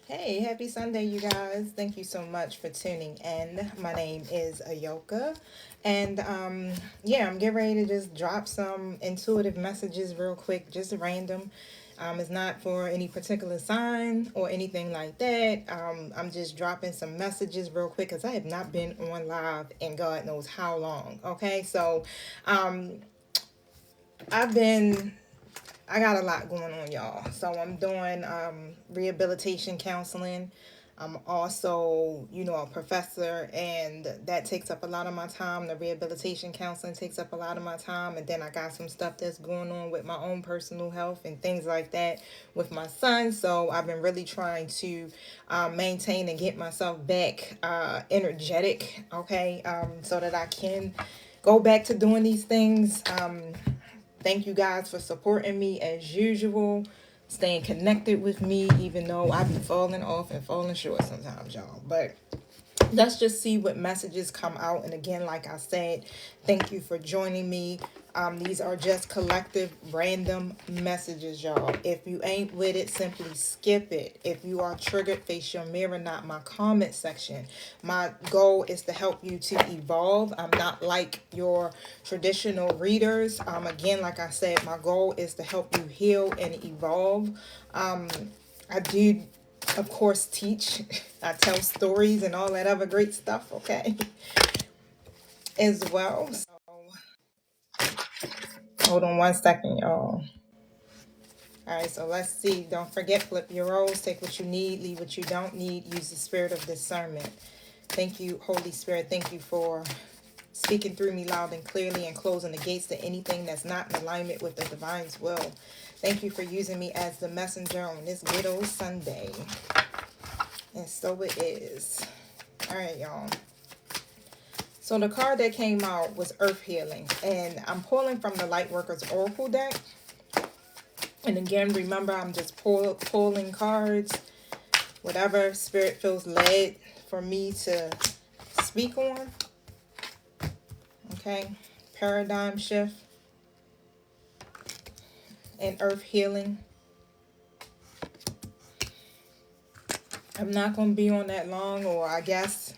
Hey, happy Sunday, you guys. Thank you so much for tuning in. My name is Ayoka. And yeah, I'm getting ready to just drop some intuitive messages real quick, just random. It's not for any particular sign or anything like that. I'm just dropping some messages real quick because I have not been on live in God knows how long. Okay, so um, I've been I got a lot going on, y'all. So I'm doing rehabilitation counseling. I'm also, a professor, and that takes up a lot of my time. The rehabilitation counseling takes up a lot of my time, and then I got some stuff that's going on with my own personal health and things like that with my son. So I've been really trying to maintain and get myself back energetic, okay, so that I can go back to doing these things. Thank you guys for supporting me as usual, staying connected with me, even though I be falling off and falling short sometimes, y'all. But let's just see what messages come out. And again, like I said, thank you for joining me. These are just collective random messages, y'all. If you ain't with it, simply skip it. If you are triggered, face your mirror, not my comment section. My goal is to help you to evolve. I'm not like your traditional readers. Again, like I said, my goal is to help you heal and evolve. I do, of course, teach. I tell stories and all that other great stuff, okay, as well. So, hold on one second, y'all. All right, so let's see. Don't forget, flip your roles. Take what you need, leave what you don't need. Use the spirit of discernment. Thank you, Holy Spirit. Thank you for speaking through me loud and clearly and closing the gates to anything that's not in alignment with the divine's will. Thank you for using me as the messenger on this good old Sunday. And so it is. All right, y'all. So the card that came out was Earth Healing. And I'm pulling from the Lightworkers Oracle deck. And again, remember, I'm just pulling cards. Whatever spirit feels led for me to speak on. Okay. Paradigm shift and Earth Healing. I'm not going to be on that long, or I guess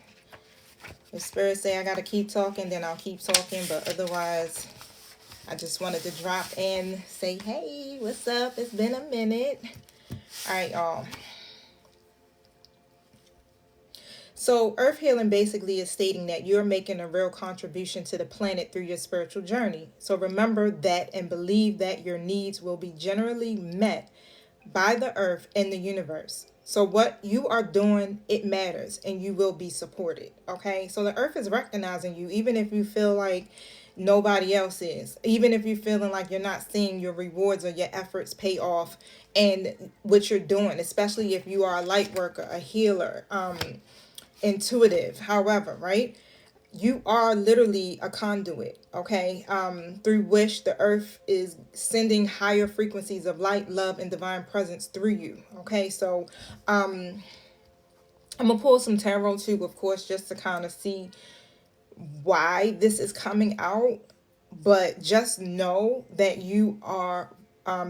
if spirit say I got to keep talking, then I'll keep talking. But otherwise, I just wanted to drop in, say, hey, what's up? It's been a minute. All right, y'all. So, Earth Healing basically is stating that you're making a real contribution to the planet through your spiritual journey. So, remember that and believe that your needs will be generally met by the earth and the universe. So what you are doing, it matters and you will be supported. Okay. So the earth is recognizing you, even if you feel like nobody else is, even if you're feeling like you're not seeing your rewards or your efforts pay off and what you're doing, especially if you are a light worker, a healer, intuitive, however, right? You are literally a conduit, okay, through which the earth is sending higher frequencies of light, love, and divine presence through you. Okay, so I'm gonna pull some tarot too, of course, just to kind of see why this is coming out. But just know that you are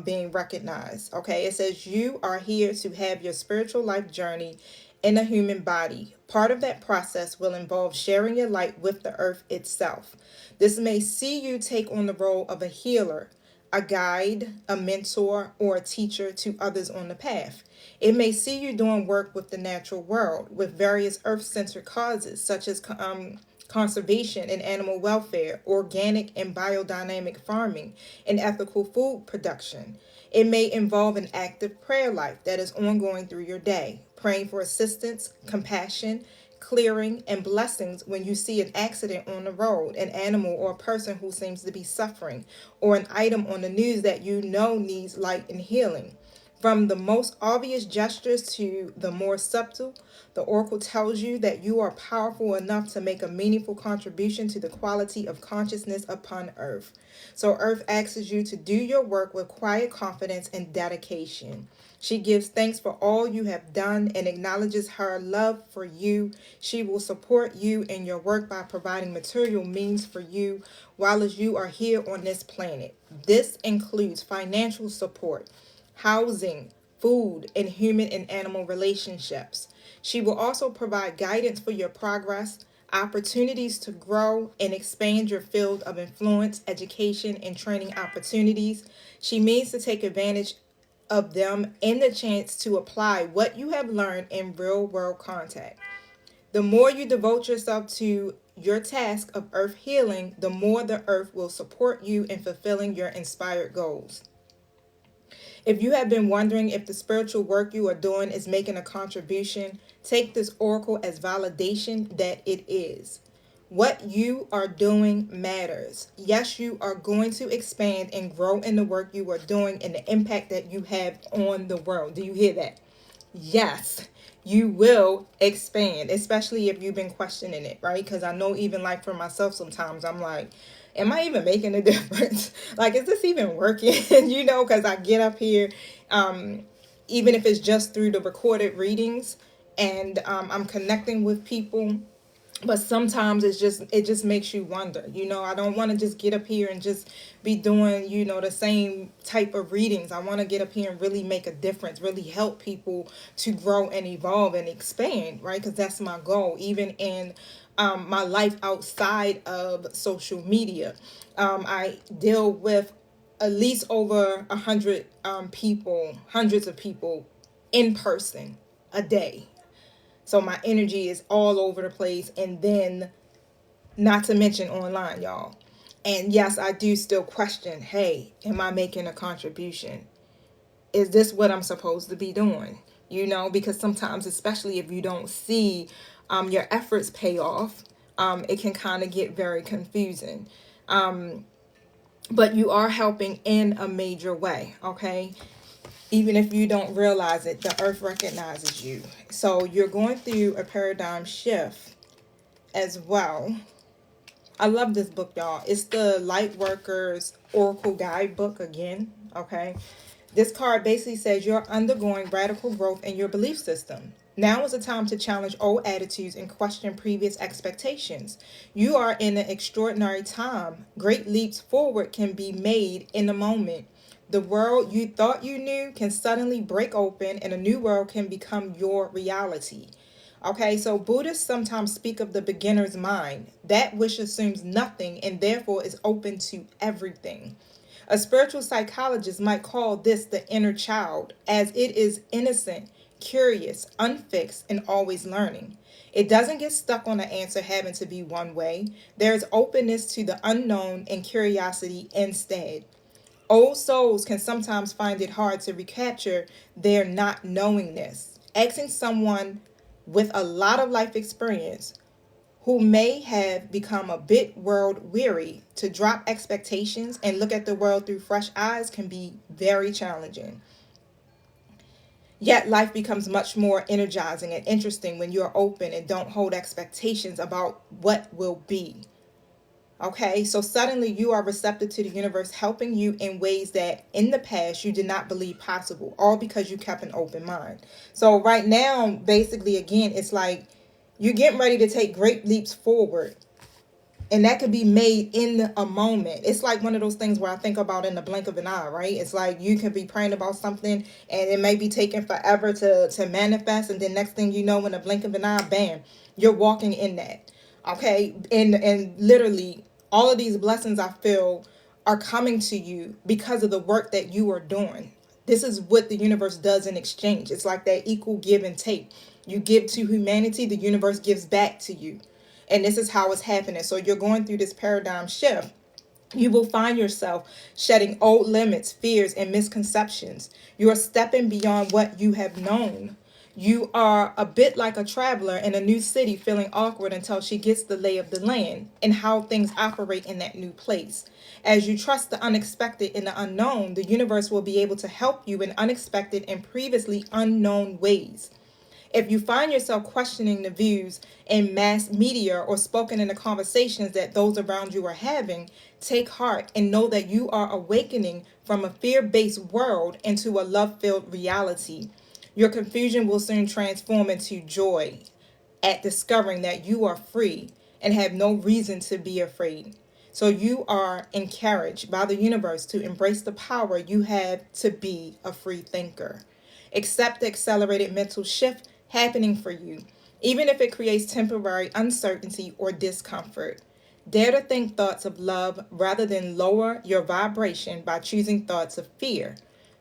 being recognized. Okay, it says you are here to have your spiritual life journey in a human body. Part of that process will involve sharing your light with the earth itself. This may see you take on the role of a healer, a guide, a mentor, or a teacher to others on the path. It may see you doing work with the natural world, with various earth centered causes, such as conservation and animal welfare, organic and biodynamic farming, and ethical food production. It may involve an active prayer life that is ongoing through your day, praying for assistance, compassion, clearing, and blessings when you see an accident on the road, an animal or a person who seems to be suffering, or an item on the news that you know needs light and healing. From the most obvious gestures to the more subtle, the oracle tells you that you are powerful enough to make a meaningful contribution to the quality of consciousness upon earth. So, earth asks you to do your work with quiet confidence and dedication. She gives thanks for all you have done and acknowledges her love for you. She will support you in your work by providing material means for you while as you are here on this planet. This includes financial support, housing, food in human and animal relationships. She will also provide guidance for your progress, opportunities to grow and expand your field of influence, education, and training opportunities. She means to take advantage of them and the chance to apply what you have learned in real world contact. The more you devote yourself to your task of earth healing, the more the earth will support you in fulfilling your inspired goals. If you have been wondering if the spiritual work you are doing is making a contribution, take this oracle as validation that it is. What you are doing matters. Yes, you are going to expand and grow in the work you are doing and the impact that you have on the world. Do you hear that? Yes, you will expand, especially if you've been questioning it, right? Because I know even like for myself, sometimes I'm like, am I even making a difference? Like, is this even working? Because I get up here, um, even if it's just through the recorded readings, and I'm connecting with people, but sometimes it just makes you wonder. I don't want to just get up here and just be doing the same type of readings. I want to get up here and really make a difference, really help people to grow and evolve and expand, right? Because that's my goal, even in my life outside of social media. I deal with at least over 100 people, hundreds of people in person a day. So my energy is all over the place. And then, not to mention online, y'all. And yes, I do still question, hey, am I making a contribution? Is this what I'm supposed to be doing? Because sometimes, especially if you don't see your efforts pay off, it can kind of get very confusing. But you are helping in a major way, okay? Even if you don't realize it, the earth recognizes you. So you're going through a paradigm shift as well. I love this book, y'all. It's the Lightworkers Oracle Guidebook again, okay? This card basically says you're undergoing radical growth in your belief system. Now is the time to challenge old attitudes and question previous expectations. You are in an extraordinary time. Great leaps forward can be made in a moment. The world you thought you knew can suddenly break open and a new world can become your reality. Okay, so Buddhists sometimes speak of the beginner's mind, that which assumes nothing and therefore is open to everything. A spiritual psychologist might call this the inner child, as it is innocent, curious, unfixed, and always learning. It doesn't get stuck on the answer having to be one way. There is openness to the unknown and curiosity instead. Old souls can sometimes find it hard to recapture their not knowingness. Asking someone with a lot of life experience who may have become a bit world weary to drop expectations and look at the world through fresh eyes can be very challenging. Yet life becomes much more energizing and interesting when you're open and don't hold expectations about what will be. Okay, so suddenly you are receptive to the universe helping you in ways that in the past you did not believe possible, all because you kept an open mind. So right now, basically, again, it's like you're getting ready to take great leaps forward. And that could be made in a moment. It's like one of those things where I think about in the blink of an eye, right? It's like you can be praying about something and it may be taking forever to manifest. And then next thing you know, in the blink of an eye, bam, you're walking in that. Okay. And literally all of these blessings I feel are coming to you because of the work that you are doing. This is what the universe does in exchange. It's like that equal give and take. You give to humanity, the universe gives back to you. And this is how it's happening. So you're going through this paradigm shift. You will find yourself shedding old limits, fears, and misconceptions. You are stepping beyond what you have known. You are a bit like a traveler in a new city feeling awkward until she gets the lay of the land and how things operate in that new place. As you trust the unexpected and the unknown, the universe will be able to help you in unexpected and previously unknown ways. If you find yourself questioning the views in mass media or spoken in the conversations that those around you are having, take heart and know that you are awakening from a fear-based world into a love-filled reality. Your confusion will soon transform into joy at discovering that you are free and have no reason to be afraid. So you are encouraged by the universe to embrace the power you have to be a free thinker. Accept the accelerated mental shift happening for you, even if it creates temporary uncertainty or discomfort. Dare to think thoughts of love rather than lower your vibration by choosing thoughts of fear.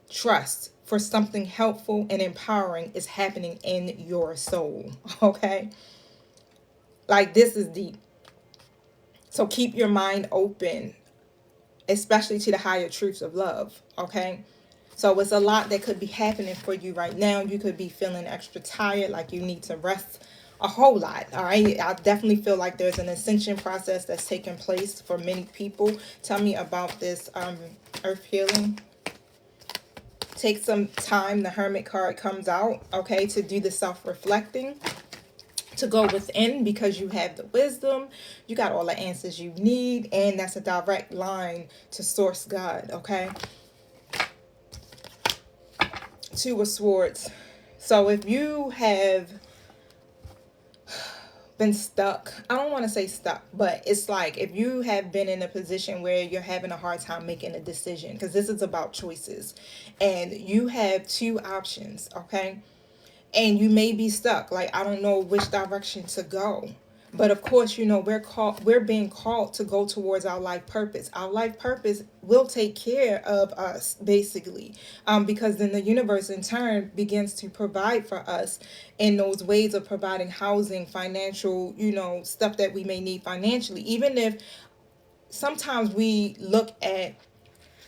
Trust for something helpful and empowering is happening in your soul. Okay? Like, this is deep. So keep your mind open, especially to the higher truths of love. Okay? So it's a lot that could be happening for you right now. You could be feeling extra tired, like you need to rest a whole lot. All right. I definitely feel like there's an ascension process that's taking place for many people. Tell me about this earth healing. Take some time. The Hermit card comes out, okay, to do the self-reflecting, to go within, because you have the wisdom, you got all the answers you need, and that's a direct line to source God. Okay. Two of Swords. So if you have been stuck, I don't want to say stuck, but it's like if you have been in a position where you're having a hard time making a decision, because this is about choices, and you have two options, okay, and you may be stuck, like, I don't know which direction to go. But of course, we're being called to go towards our life purpose. Our life purpose will take care of us, basically, because then the universe in turn begins to provide for us in those ways of providing housing, financial, stuff that we may need financially. Even if sometimes we look at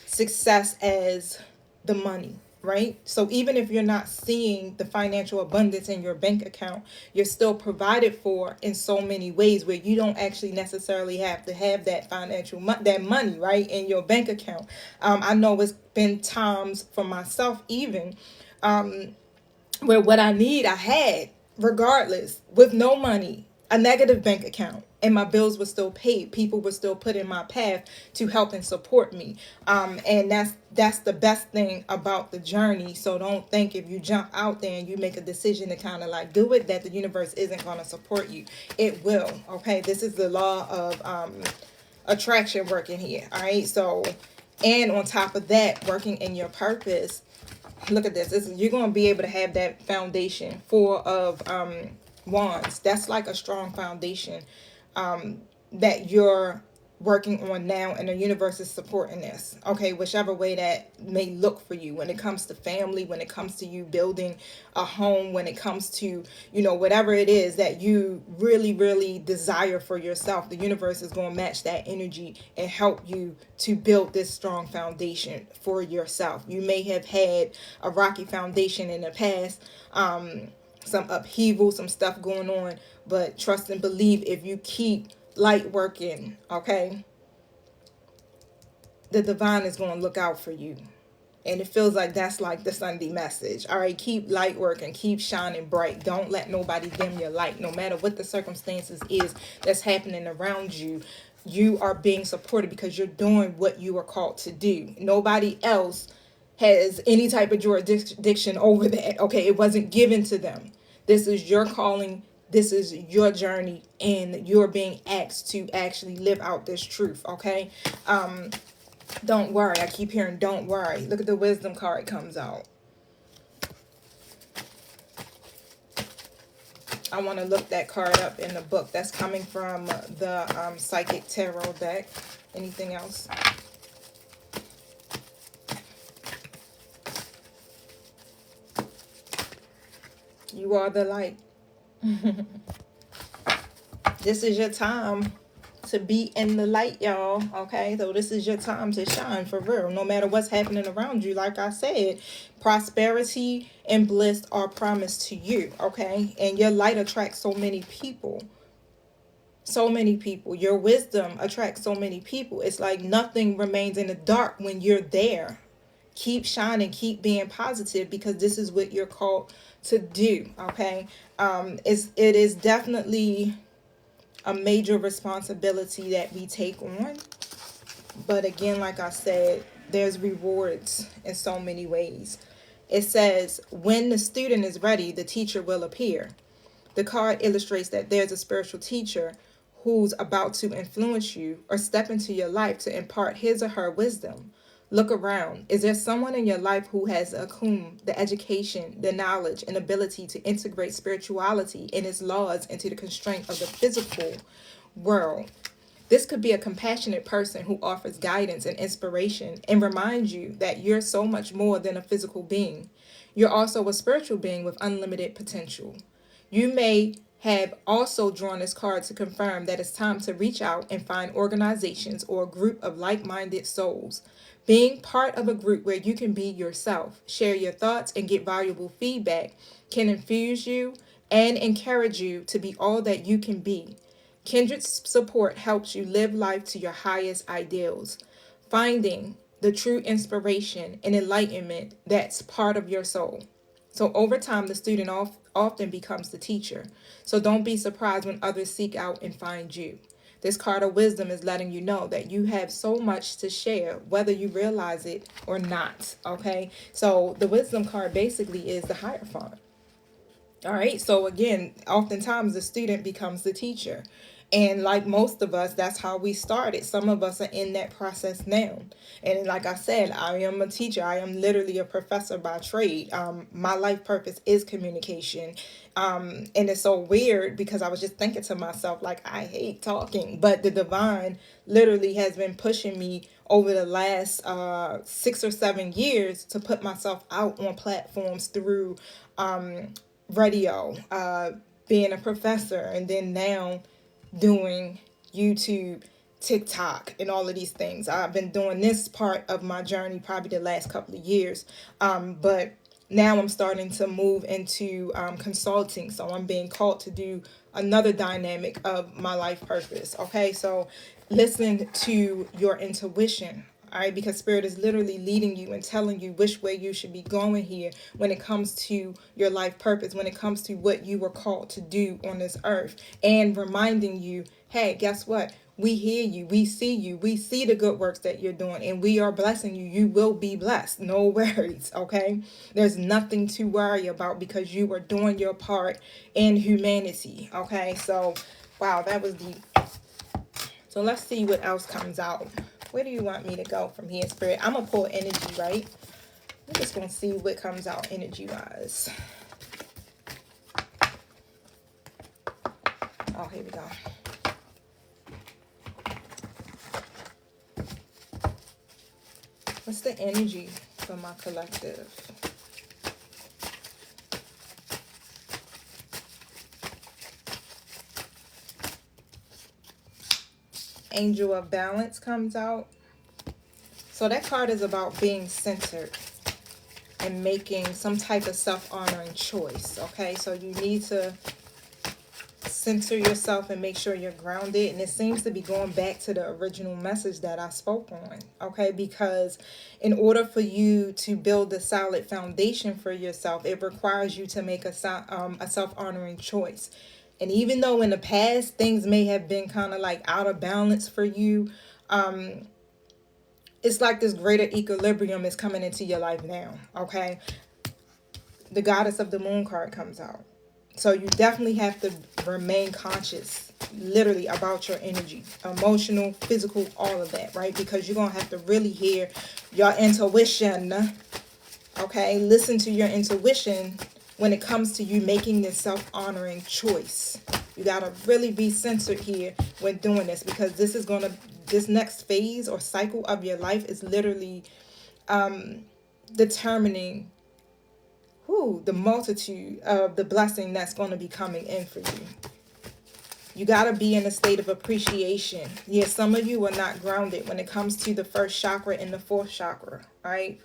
success as the money, right? So even if you're not seeing the financial abundance in your bank account, you're still provided for in so many ways where you don't actually necessarily have to have that that money, right, in your bank account. I know it's been times for myself even, where what I need, I had, regardless, with no money, a negative bank account, and my bills were still paid. People were still put in my path to help and support me. And that's the best thing about the journey. So don't think if you jump out there and you make a decision to kind of like do it, that the universe isn't going to support you. It will. Okay. This is the law of attraction working here. All right. So, and on top of that, working in your purpose. Look at this. You're going to be able to have that foundation. Four of Wands. That's like a strong foundation that you're working on now, and the universe is supporting this. Okay, whichever way that may look for you, when it comes to family, when it comes to you building a home, when it comes to, whatever it is that you really, really desire for yourself, the universe is going to match that energy and help you to build this strong foundation for yourself. You may have had a rocky foundation in the past, some upheaval, some stuff going on, but trust and believe, if you keep light working, okay, the divine is going to look out for you. And it feels like that's like the Sunday message. All right, keep light working, keep shining bright. Don't let nobody dim your light. No matter what the circumstances is that's happening around you, you are being supported because you're doing what you are called to do. Nobody else has any type of jurisdiction over that. Okay, it wasn't given to them. This is your calling. This is your journey, and you're being asked to actually live out this truth. Okay. Don't worry. I keep hearing don't worry. Look at the wisdom card comes out. I want to look that card up in the book. That's coming from the Psychic Tarot deck. Anything else? You are the light. This is your time to be in the light, y'all. Okay, so this is your time to shine for real. No matter what's happening around you, like I said, prosperity and bliss are promised to you. Okay, and your light attracts so many people. So many people. Your wisdom attracts so many people. It's like nothing remains in the dark when you're there. Keep shining, keep being positive, because this is what you're called to do. Okay, it is definitely a major responsibility that we take on, but again, like I said, there's rewards in so many ways. It says, when the student is ready, the teacher will appear. The card illustrates that there's a spiritual teacher who's about to influence you or step into your life to impart his or her wisdom. Look around. Is there someone in your life who has the education, the knowledge, and ability to integrate spirituality and its laws into the constraint of the physical world? This could be a compassionate person who offers guidance and inspiration and reminds you that you're so much more than a physical being. You're also a spiritual being with unlimited potential. You may have also drawn this card to confirm that it's time to reach out and find organizations or a group of like minded souls. Being part of a group where you can be yourself, share your thoughts, and get valuable feedback can infuse you and encourage you to be all that you can be. Kindred support helps you live life to your highest ideals, finding the true inspiration and enlightenment that's part of your soul. So over time, the student often becomes the teacher. So don't be surprised when others seek out and find you. This card of wisdom is letting you know that you have so much to share, whether you realize it or not. Okay, so the wisdom card basically is the Hierophant. All right. So again, oftentimes the student becomes the teacher. And like most of us, that's how we started. Some of us are in that process now. And like I said, I am a teacher. I am literally a professor by trade. My life purpose is communication. And it's so weird because I was just thinking to myself, like, I hate talking. But the divine literally has been pushing me over the last 6 or 7 years to put myself out on platforms through radio, being a professor, and then now doing YouTube, TikTok, and all of these things. I've been doing this part of my journey probably the last couple of years, but now I'm starting to move into consulting. So I'm being called to do another dynamic of my life purpose. Okay, so listen to your intuition. All right, because spirit is literally leading you and telling you which way you should be going here when it comes to your life purpose, when it comes to what you were called to do on this earth, and reminding you, hey, guess what? We hear you, we see the good works that you're doing, and we are blessing you. You will be blessed. No worries, okay? There's nothing to worry about because you are doing your part in humanity, okay? So, wow, that was deep. So let's see what else comes out. Where do you want me to go from here, Spirit? I'm going to pull energy, right? I'm just going to see what comes out energy-wise. Oh, here we go. What's the energy for my collective? Angel of Balance comes out. So that card is about being centered and making some type of self-honoring choice, okay? So you need to center yourself and make sure you're grounded. And it seems to be going back to the original message that I spoke on, okay? Because in order for you to build a solid foundation for yourself, it requires you to make a self-honoring choice. And even though in the past things may have been kind of like out of balance for you, it's like this greater equilibrium is coming into your life now, okay? The Goddess of the Moon card comes out. So you definitely have to remain conscious, literally, about your energy, emotional, physical, all of that, right? Because you're going to have to really hear your intuition, okay? Listen to your intuition when it comes to you making this self-honoring choice. You got to really be centered here when doing this, because this next phase or cycle of your life is literally determining the multitude of the blessing that's going to be coming in for you. You got to be in a state of appreciation. Yeah, some of you are not grounded when it comes to the first chakra and the fourth chakra, right?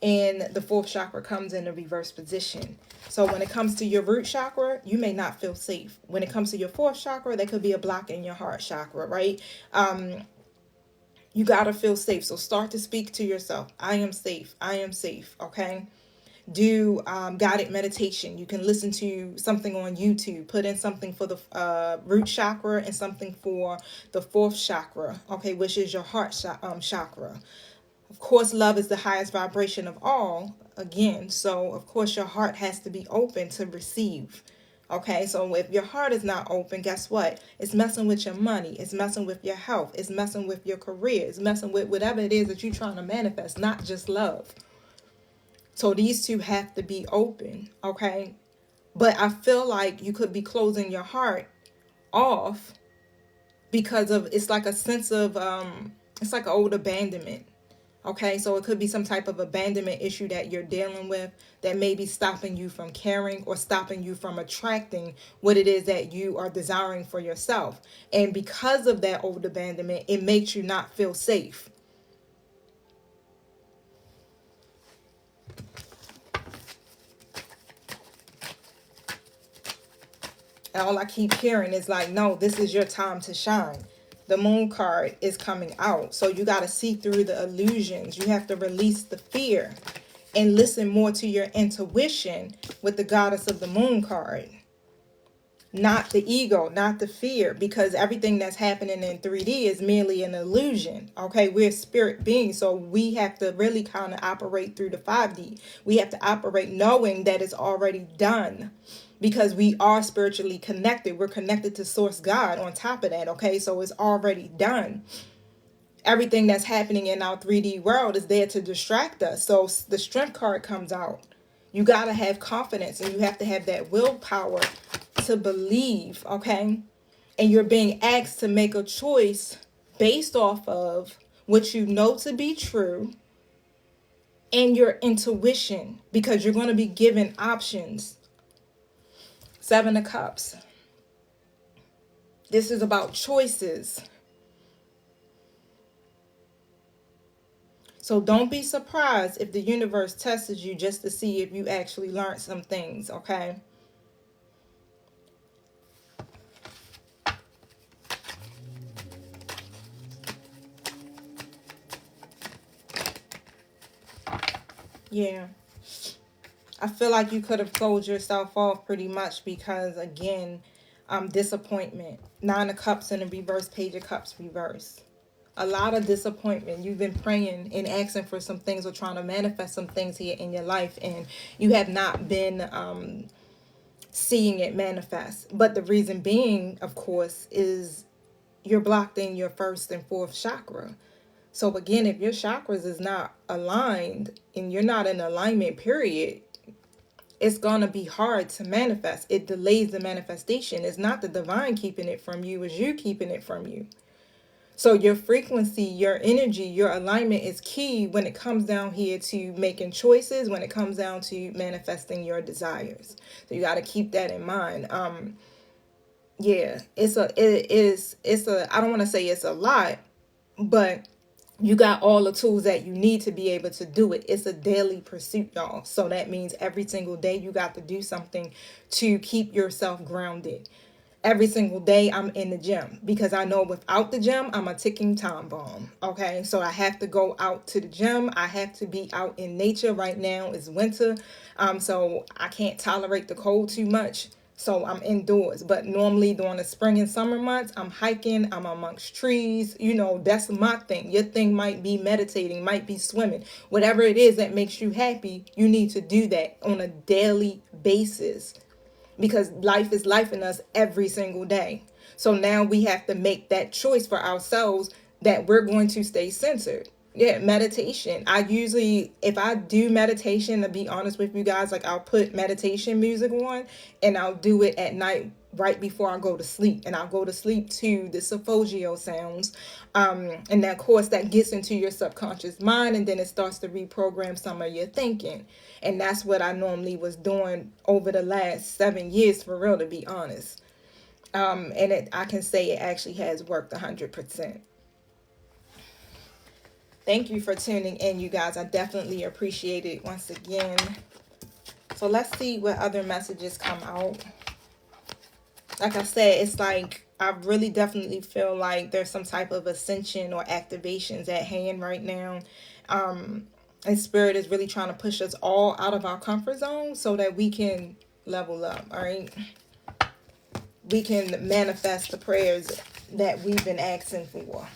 And the fourth chakra comes in a reverse position. So when it comes to your root chakra, you may not feel safe. When it comes to your fourth chakra, there could be a block in your heart chakra, right? You got to feel safe. So start to speak to yourself. I am safe. I am safe, okay? Do guided meditation. You can listen to something on YouTube. Put in something for the root chakra and something for the fourth chakra, okay, which is your heart chakra. Of course, love is the highest vibration of all, again. So, of course, your heart has to be open to receive, Okay, so if your heart is not open, guess what? It's messing with your money. It's messing with your health. It's messing with your career. It's messing with whatever it is that you're trying to manifest, not just love. So these two have to be open, okay? But I feel like you could be closing your heart off because of, it's like a sense of it's like an old abandonment. Okay, so it could be some type of abandonment issue that you're dealing with that may be stopping you from caring or stopping you from attracting what it is that you are desiring for yourself. And because of that old abandonment, it makes you not feel safe. And all I keep hearing is like, no, this is your time to shine. The moon card is coming out. So you got to see through the illusions. You have to release the fear and listen more to your intuition with the goddess of the moon card. Not the ego, not the fear, because everything that's happening in 3D is merely an illusion. Okay, we're spirit beings, so we have to really kind of operate through the 5D. We have to operate knowing that it's already done, because we are spiritually connected. We're connected to Source God on top of that. Okay, so it's already done. Everything that's happening in our 3D world is there to distract us. So the strength card comes out. You got to have confidence, and you have to have that willpower to believe, okay? And you're being asked to make a choice based off of what you know to be true and your intuition, because you're going to be given options. 7 of Cups. This is about choices. So don't be surprised if the universe tests you just to see if you actually learned some things, okay? Yeah. I feel like you could have closed yourself off pretty much because, again, disappointment. 9 of Cups in the reverse, Page of Cups reverse. A lot of disappointment. You've been praying and asking for some things or trying to manifest some things here in your life, and you have not been seeing it manifest. But the reason being, of course, is you're blocked in your 1st and 4th chakra. So again, if your chakras is not aligned and you're not in alignment, period, it's going to be hard to manifest. It delays the manifestation. It's not the divine keeping it from you, it's you keeping it from you. So your frequency, your energy, your alignment is key when it comes down here to making choices, when it comes down to manifesting your desires. So you got to keep that in mind. Yeah, it's a, I don't want to say it's a lot, but you got all the tools that you need to be able to do it. It's a daily pursuit, y'all. So that means every single day you got to do something to keep yourself grounded. Every single day I'm in the gym, because I know without the gym, I'm a ticking time bomb. Okay, so I have to go out to the gym. I have to be out in nature. Right now it's winter, so I can't tolerate the cold too much. So I'm indoors. But normally during the spring and summer months, I'm hiking, I'm amongst trees. You know, that's my thing. Your thing might be meditating, might be swimming. Whatever it is that makes you happy, you need to do that on a daily basis, because life is life in us every single day. So now we have to make that choice for ourselves that we're going to stay centered. Yeah, meditation. I usually, if I do meditation, to be honest with you guys, like I'll put meditation music on and I'll do it at night right before I go to sleep. And I'll go to sleep to the solfeggio sounds. And of course that gets into your subconscious mind, and then it starts to reprogram some of your thinking. And that's what I normally was doing over the last 7 years, for real, to be honest. And I can say it actually has worked 100%. Thank you for tuning in, you guys. I definitely appreciate it once again. So let's see what other messages come out. Like I said, it's like I really definitely feel like there's some type of ascension or activations at hand right now. And Spirit is really trying to push us all out of our comfort zone so that we can level up, all right? We can manifest the prayers that we've been asking for.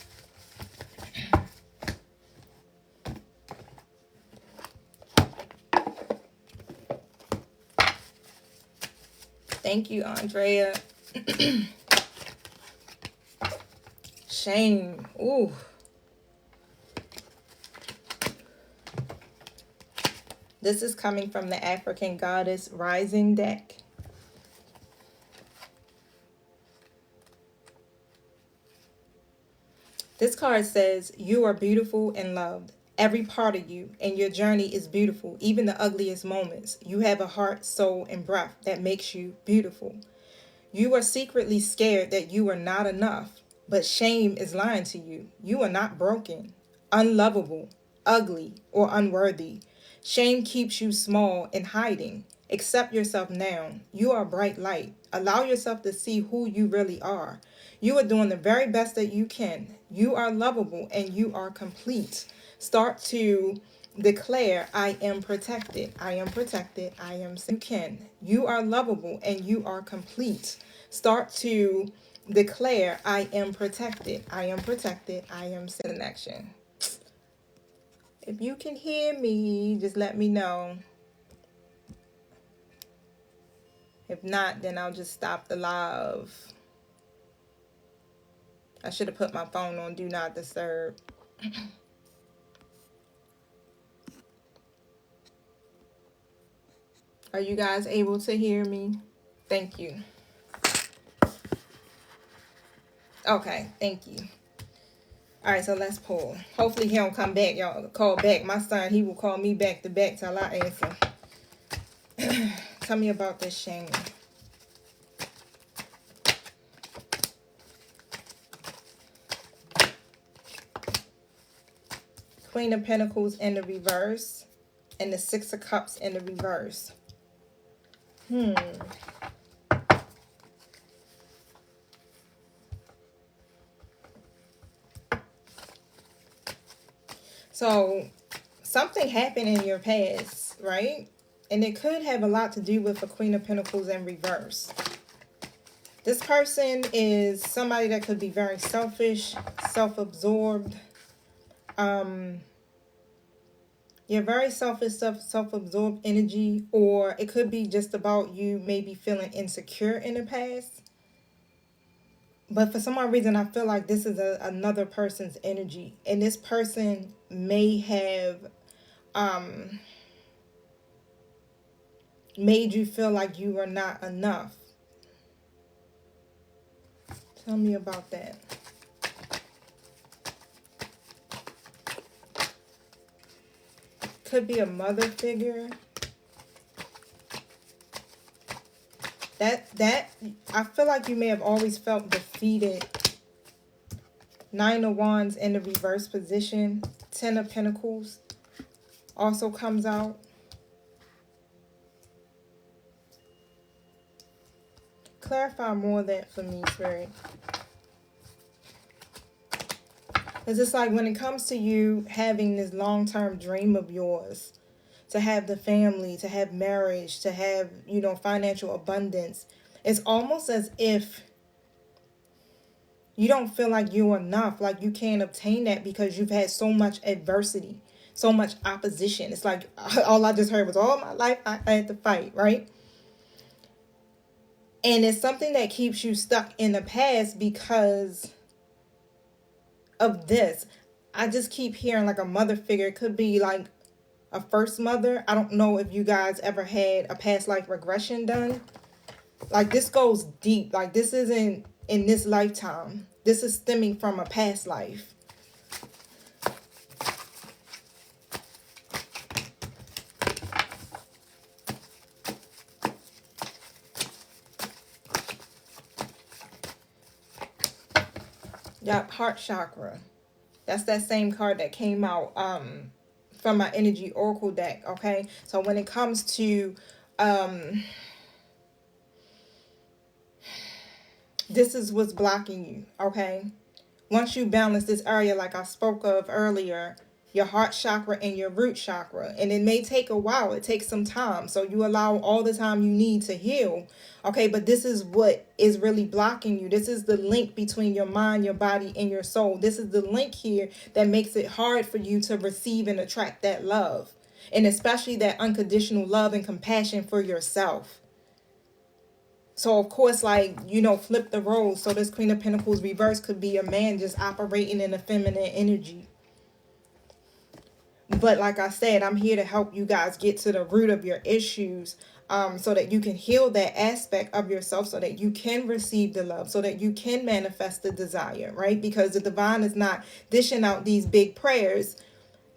Thank you, Andrea. Shame. Ooh. This is coming from the African Goddess Rising deck. This card says, you are beautiful and loved. Every part of you and your journey is beautiful, even the ugliest moments. You have a heart, soul, and breath that makes you beautiful. You are secretly scared that you are not enough, but shame is lying to you. You are not broken, unlovable, ugly, or unworthy. Shame keeps you small and hiding. Accept yourself now. You are a bright light. Allow yourself to see who you really are. You are doing the very best that you can. You are lovable and you are complete. Start to declare, I am protected. I am protected. I am. You can. You are lovable and you are complete. Start to declare, I am protected. I am protected. I am in action. If you can hear me, just let me know. If not, then I'll just stop the live. I should have put my phone on Do Not Disturb. Are you guys able to hear me? Thank you. Okay, thank you. All right, so let's pull. Hopefully he don't come back, y'all. Call back. My son, he will call me back to back till I answer. Tell me about this shame. Queen of Pentacles in the reverse. And the Six of Cups in the reverse. So something happened in your past, right? And it could have a lot to do with the Queen of Pentacles in reverse. This person is somebody that could be very selfish, self-absorbed. You're very selfish, self-absorbed energy, or it could be just about you maybe feeling insecure in the past. But for some odd reason, I feel like this is another person's energy. And this person may have made you feel like you are not enough. Tell me about that. Could be a mother figure. That I feel like you may have always felt defeated. Nine of Wands in the reverse position. Ten of Pentacles also comes out. Clarify more of that for me, Spirit. Because it's like when it comes to you having this long-term dream of yours, to have the family, to have marriage, to have, you know, financial abundance, it's almost as if you don't feel like you're enough, like you can't obtain that because you've had so much adversity, so much opposition. It's like all I just heard was all my life I had to fight, right? And it's something that keeps you stuck in the past because of this. I just keep hearing like a mother figure. It could be like a first mother. I don't know if you guys ever had a past life regression done. Like this goes deep. Like this isn't in this lifetime. This is stemming from a past life. Yep, heart chakra. That's that same card that came out from my energy oracle deck, okay? So when it comes to this is what's blocking you, okay? Once you balance this area like I spoke of earlier, your heart chakra and your root chakra, and it may take a while, it takes some time, so you allow all the time you need to heal, okay? But this is what is really blocking you. This is the link between your mind, your body, and your soul. This is the link here that makes it hard for you to receive and attract that love, and especially that unconditional love and compassion for yourself. So of course, like, flip the roles. So this Queen of Pentacles reverse could be a man just operating in a feminine energy. But like I said, I'm here to help you guys get to the root of your issues, so that you can heal that aspect of yourself, so that you can receive the love, so that you can manifest the desire, right? Because the divine is not dishing out these big prayers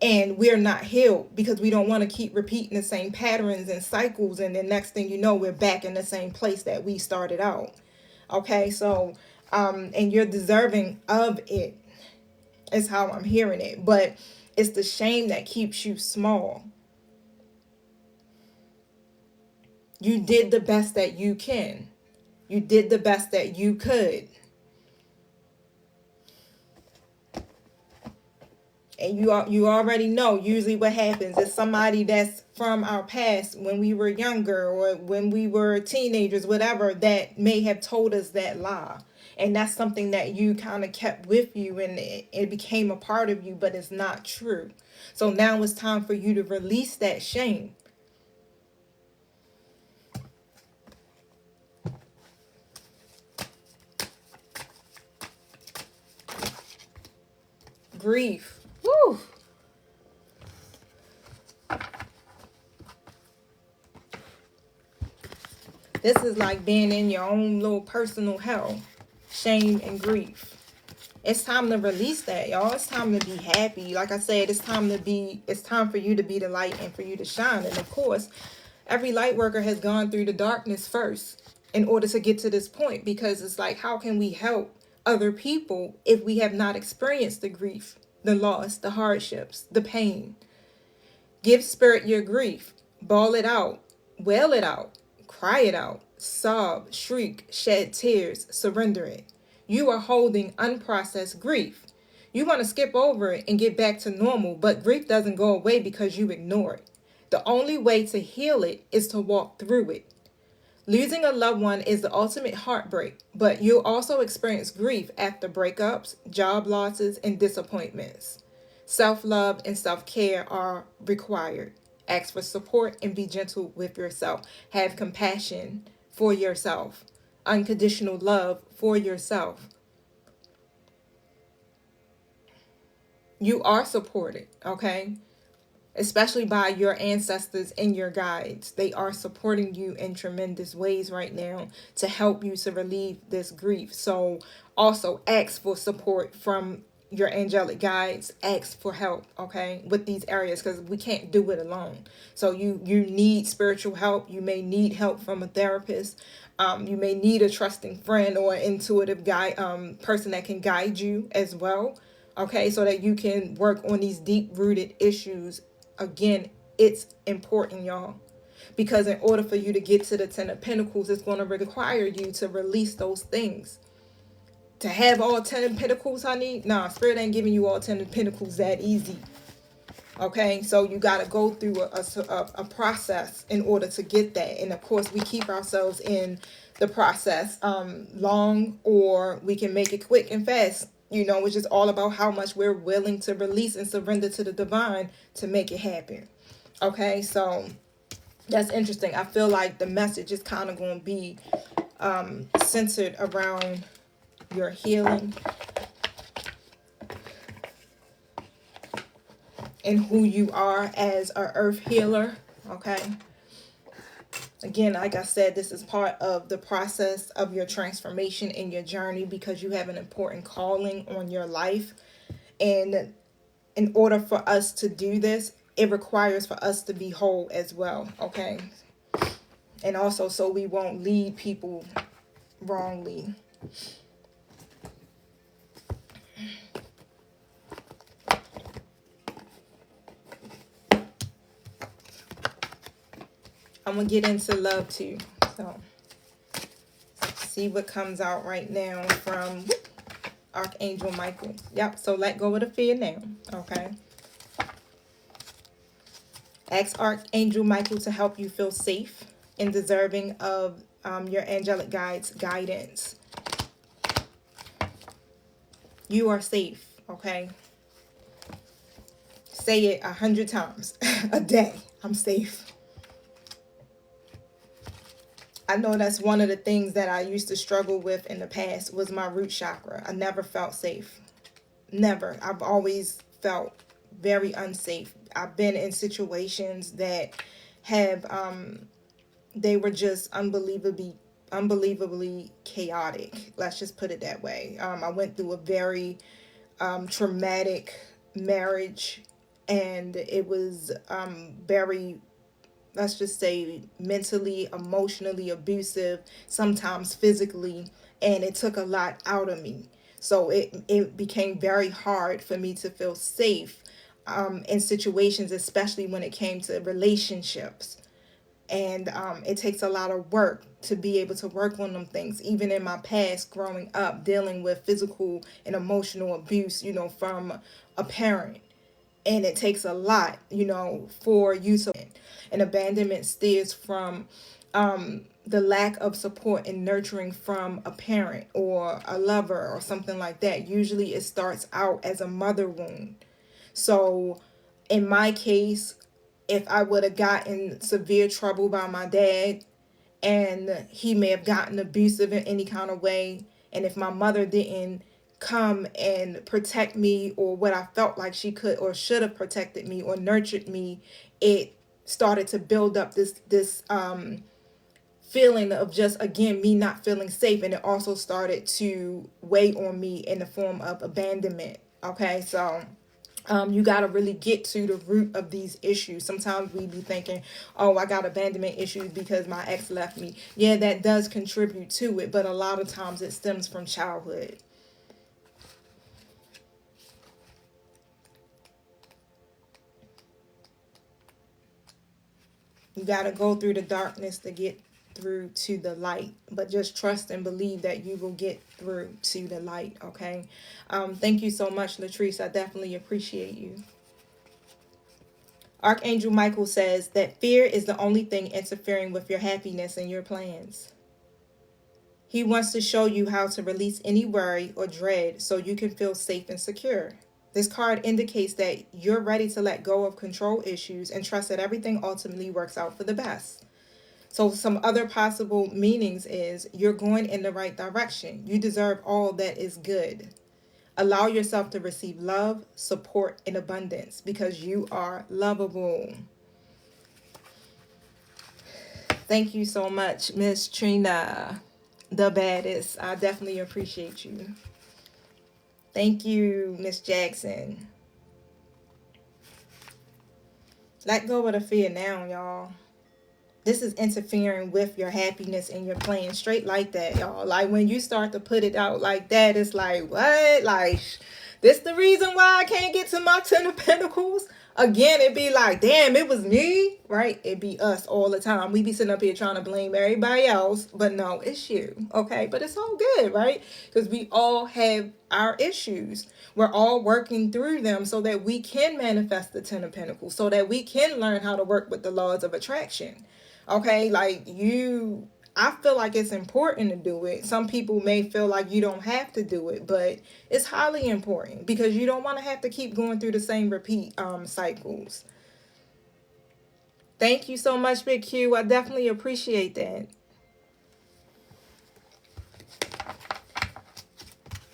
and we're not healed, because we don't want to keep repeating the same patterns and cycles, and the next thing you know, we're back in the same place that we started out. Okay, so and you're deserving of it, is how I'm hearing it. But it's the shame that keeps you small. You did the best that you can. You did the best that you could. And you already know usually what happens is somebody that's from our past, when we were younger or when we were teenagers, whatever, that may have told us that lie. And that's something that you kind of kept with you, and it became a part of you, but it's not true. So now it's time for you to release that shame. Grief. Woo. This is like being in your own little personal hell. Shame and grief. It's time to release that, y'all. It's time to be happy. Like I said, it's time for you to be the light and for you to shine. And of course, every light worker has gone through the darkness first in order to get to this point, because it's like, how can we help other people if we have not experienced the grief, the loss, the hardships, the pain? Give spirit your grief. Bawl it out. Wail it out. Cry it out. Sob, shriek, shed tears, surrender it. You are holding unprocessed grief. You want to skip over it and get back to normal, but grief doesn't go away because you ignore it. The only way to heal it is to walk through it. Losing a loved one is the ultimate heartbreak, but you'll also experience grief after breakups, job losses, and disappointments. Self-love and self-care are required. Ask for support and be gentle with yourself. Have compassion for yourself. Unconditional love for yourself. You are supported, okay? Especially by your ancestors and your guides. They are supporting you in tremendous ways right now to help you to relieve this grief. So also ask for support from your angelic guides. Ask for help, okay, with these areas, because we can't do it alone. So you need spiritual help. You may need help from a therapist. You may need a trusting friend or intuitive guide, person that can guide you as well, okay, so that you can work on these deep-rooted issues. Again, it's important, y'all, because in order for you to get to the Ten of Pentacles, it's going to require you to release those things. To have all 10 of Pentacles, honey, nah, Spirit ain't giving you all 10 of Pentacles that easy. Okay, so you got to go through a process in order to get that. And of course, we keep ourselves in the process long, or we can make it quick and fast. It's just all about how much we're willing to release and surrender to the divine to make it happen. Okay, so that's interesting. I feel like the message is kind of going to be centered around your healing and who you are as an earth healer. Okay. Again, like I said, this is part of the process of your transformation in your journey, because you have an important calling on your life. And in order for us to do this, it requires for us to be whole as well. Okay. And also so we won't lead people wrongly. I'm going to get into love too. So, see what comes out right now from Archangel Michael. Yep, so let go of the fear now. Okay. Ask Archangel Michael to help you feel safe and deserving of your angelic guides' guidance. You are safe, okay? Say it 100 times a day. I'm safe. I know that's one of the things that I used to struggle with in the past was my root chakra. I never felt safe. Never. I've always felt very unsafe. I've been in situations that have they were just unbelievably chaotic. Let's just put it that way. I went through a very traumatic marriage, and it was very, let's just say, mentally, emotionally abusive, sometimes physically, and it took a lot out of me. So it became very hard for me to feel safe in situations, especially when it came to relationships. And it takes a lot of work to be able to work on them things. Even in my past, growing up, dealing with physical and emotional abuse, from a parent, and it takes a lot, for you to. And abandonment steers from the lack of support and nurturing from a parent or a lover or something like that. Usually it starts out as a mother wound. So in my case, if I would have gotten severe trouble by my dad, and he may have gotten abusive in any kind of way, and if my mother didn't come and protect me, or what I felt like she could or should have protected me or nurtured me, it started to build up this feeling of, just again, me not feeling safe, and it also started to weigh on me in the form of abandonment. Okay, so you got to really get to the root of these issues. Sometimes we be thinking, oh, I got abandonment issues because my ex left me. Yeah, that does contribute to it, but a lot of times it stems from childhood. You got to go through the darkness to get through to the light, but just trust and believe that you will get through to the light. Okay. Thank you so much, Latrice. I definitely appreciate you. Archangel Michael says that fear is the only thing interfering with your happiness and your plans. He wants to show you how to release any worry or dread so you can feel safe and secure. This card indicates that you're ready to let go of control issues and trust that everything ultimately works out for the best. So some other possible meanings is you're going in the right direction. You deserve all that is good. Allow yourself to receive love, support, and abundance because you are lovable. Thank you so much, Miss Trina, the baddest. I definitely appreciate you. Thank you, Miss Jackson. Let go of the fear now, y'all. This is interfering with your happiness and your plan, straight like that, y'all. Like when you start to put it out like that, it's like, what? Like, this the reason why I can't get to my 10 of Pentacles? Again, it'd be like, damn, it was me, right? It'd be us all the time. We be sitting up here trying to blame everybody else, but no, it's you, okay? But it's all good, right? Because we all have our issues. We're all working through them so that we can manifest the 10 of Pentacles, so that we can learn how to work with the laws of attraction. Okay, like I feel like it's important to do it. Some people may feel like you don't have to do it, but it's highly important because you don't want to have to keep going through the same repeat cycles. Thank you so much, Big Q. I definitely appreciate that.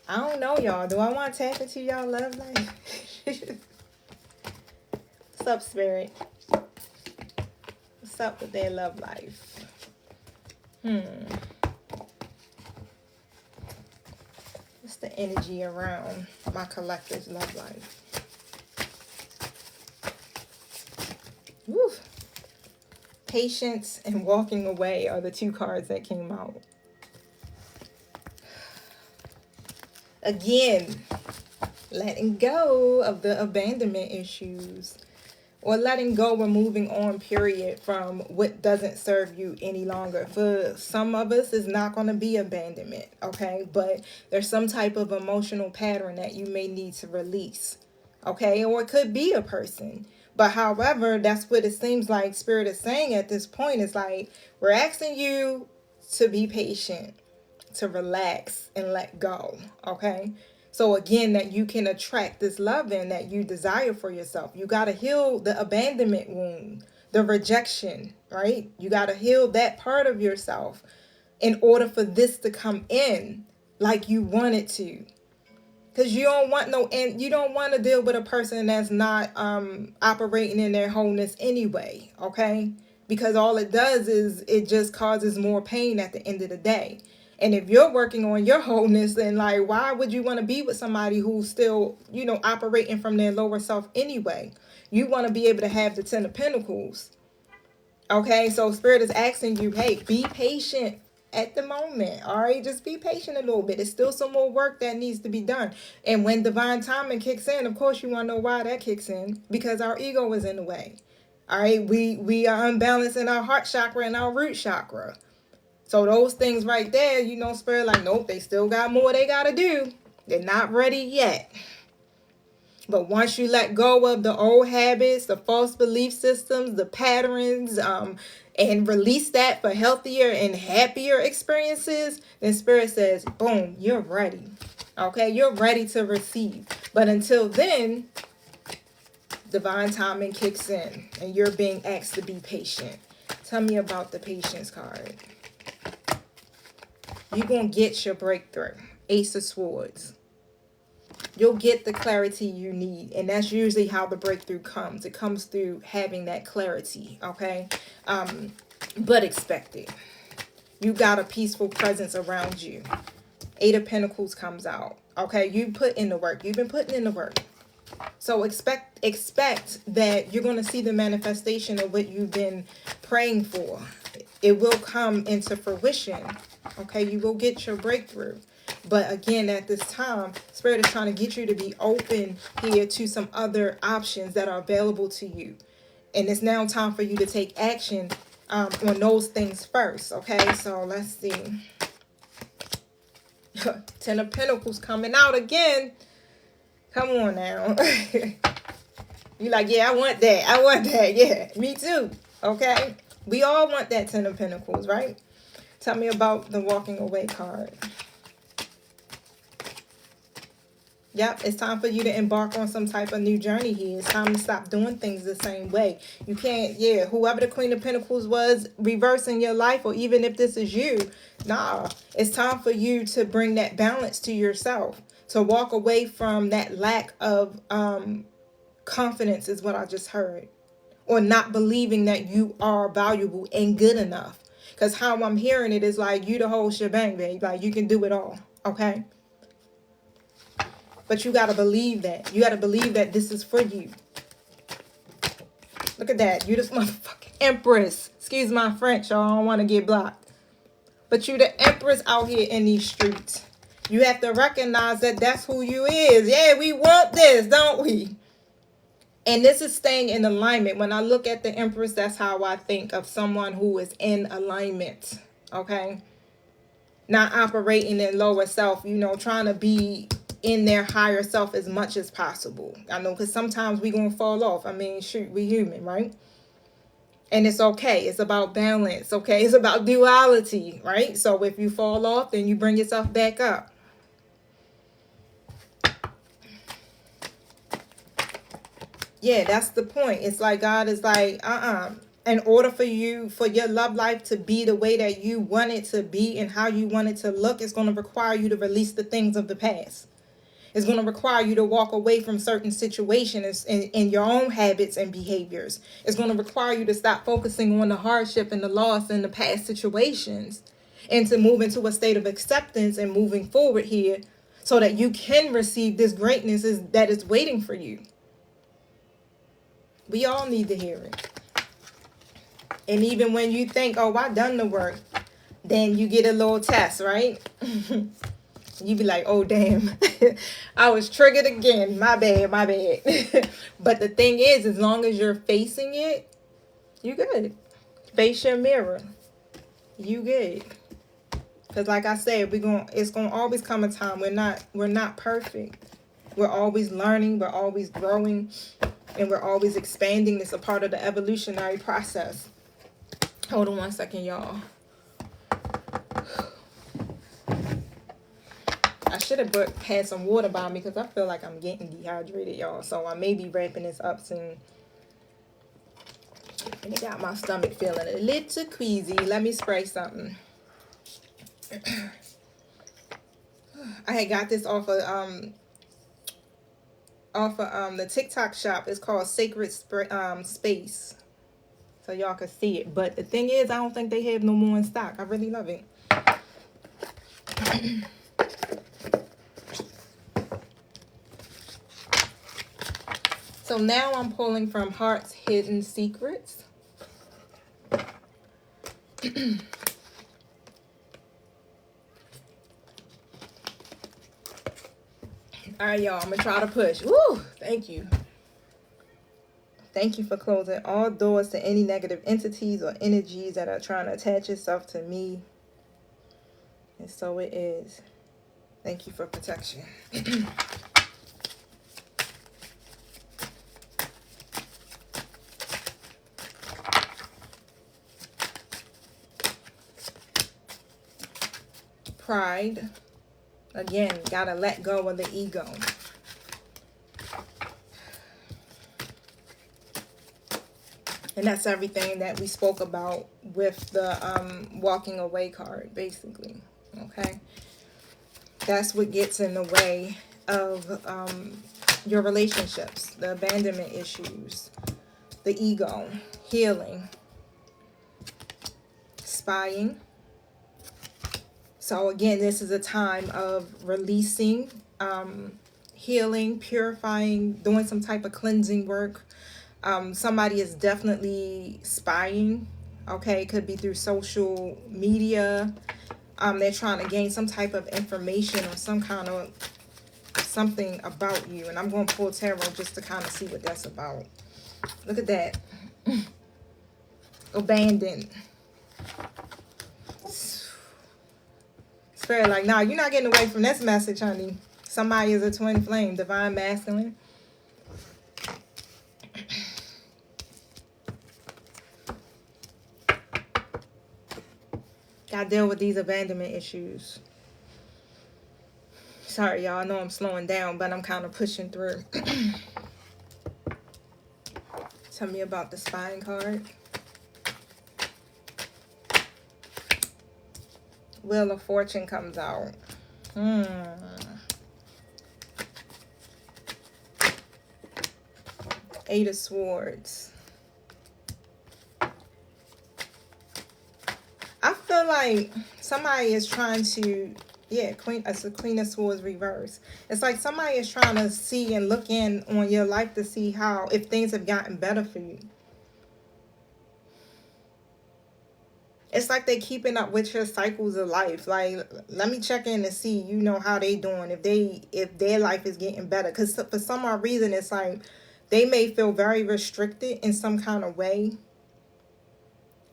I don't know, y'all. Do I want to tap into y'all love life? What's up, Spirit? What's up with their love life? What's the energy around my collector's love life? Woo. Patience and walking away are the two cards that came out. Again, letting go of the abandonment issues, or letting go or moving on, period, from what doesn't serve you any longer. For some of us, it's not going to be abandonment, okay? But there's some type of emotional pattern that you may need to release, okay? Or it could be a person. But however, that's what it seems like Spirit is saying at this point. Is like, we're asking you to be patient, to relax and let go, okay? So again, that you can attract this love in that you desire for yourself. You got to heal the abandonment wound, the rejection, right? You got to heal that part of yourself in order for this to come in like you want it to. Because you don't want no, and you don't want to deal with a person that's not operating in their wholeness anyway, okay? Because all it does is it just causes more pain at the end of the day. And if you're working on your wholeness, then like, why would you want to be with somebody who's still, operating from their lower self anyway? You want to be able to have the Ten of Pentacles. Okay, so Spirit is asking you, hey, be patient at the moment. All right, just be patient a little bit. There's still some more work that needs to be done. And when divine timing kicks in, of course, you want to know why that kicks in, because our ego is in the way. All right, we are unbalanced in our heart chakra and our root chakra. So those things right there, Spirit like, nope, they still got more they got to do. They're not ready yet. But once you let go of the old habits, the false belief systems, the patterns, and release that for healthier and happier experiences, then Spirit says, boom, you're ready. Okay, you're ready to receive. But until then, divine timing kicks in and you're being asked to be patient. Tell me about the patience card. You're going to get your breakthrough. Ace of Swords. You'll get the clarity you need. And that's usually how the breakthrough comes. It comes through having that clarity, okay? But expect it. You got a peaceful presence around you. Eight of Pentacles comes out, okay? You put in the work. You've been putting in the work. So expect that you're going to see the manifestation of what you've been praying for. It will come into fruition, okay? You will get your breakthrough. But again, at this time, Spirit is trying to get you to be open here to some other options that are available to you. And it's now time for you to take action on those things first. Okay, so let's see. Ten of Pentacles coming out again. Come on now. You're like, yeah, I want that. I want that. Yeah, me too. Okay. We all want that Ten of Pentacles, right? Tell me about the walking away card. Yep, it's time for you to embark on some type of new journey here. It's time to stop doing things the same way. You can't, whoever the Queen of Pentacles was reversing your life, or even if this is you, nah, it's time for you to bring that balance to yourself, to walk away from that lack of confidence is what I just heard, or not believing that you are valuable and good enough. Because how I'm hearing it is like you the whole shebang, babe. Like you can do it all, okay? But you got to believe that. You got to believe that this is for you. Look at that. You this motherfucking Empress. Excuse my French, y'all. I don't want to get blocked. But you the Empress out here in these streets. You have to recognize that that's who you is. Yeah, we want this, don't we? And this is staying in alignment. When I look at the Empress, that's how I think of someone who is in alignment. Okay? Not operating in lower self, trying to be in their higher self as much as possible. I know, because sometimes we gonna fall off. I mean, shoot, we human, right? And it's okay. It's about balance, okay? It's about duality, right? So if you fall off, then you bring yourself back up. Yeah, that's the point. It's like God is like, in order for your love life to be the way that you want it to be and how you want it to look, it's going to require you to release the things of the past. It's going to require you to walk away from certain situations in your own habits and behaviors. It's going to require you to stop focusing on the hardship and the loss in the past situations, and to move into a state of acceptance and moving forward here so that you can receive this greatness that is waiting for you. We all need to hear it. And even when you think, oh, I done the work, then you get a little test, right? You be like, oh, damn, I was triggered again. My bad. But the thing is, as long as you're facing it, you good. Face your mirror. You good. Because like I said, it's gonna always come a time we're not perfect. We're always learning, we're always growing, and we're always expanding. It's a part of the evolutionary process. Hold on one second, y'all. I should have had some water by me because I feel like I'm getting dehydrated, y'all. So I may be wrapping this up soon. And it got my stomach feeling a little queasy. Let me spray something. I had got this off of the TikTok shop. It's called Sacred Space. So y'all can see it. But the thing is, I don't think they have no more in stock. I really love it. So now I'm pulling from Heart's Hidden Secrets. All right, y'all, I'm going to try to push. Woo! Thank you. Thank you for closing all doors to any negative entities or energies that are trying to attach itself to me. And so it is. Thank you for protection. Pride. Again, gotta let go of the ego. And that's everything that we spoke about with the walking away card, basically. Okay? That's what gets in the way of your relationships, the abandonment issues, the ego, healing, spying. So again, this is a time of releasing, healing, purifying, doing some type of cleansing work. Somebody is definitely spying. Okay, it could be through social media. They're trying to gain some type of information or some kind of something about you. And I'm going to pull tarot just to kind of see what that's about. Look at that. Abandoned. Spirit like, nah, you're not getting away from this message, honey. Somebody is a twin flame, divine masculine. Gotta deal with these abandonment issues. Sorry, y'all. I know I'm slowing down, but I'm kind of pushing through. Tell me about the spine card. Wheel of Fortune comes out. Eight of Swords. I feel like somebody is trying to, it's the Queen of Swords reverse. It's like somebody is trying to see and look in on your life to see how, if things have gotten better for you. It's like they keeping up with your cycles of life. Like, let me check in and see, how they doing. If their life is getting better. Because for some odd reason, it's like they may feel very restricted in some kind of way.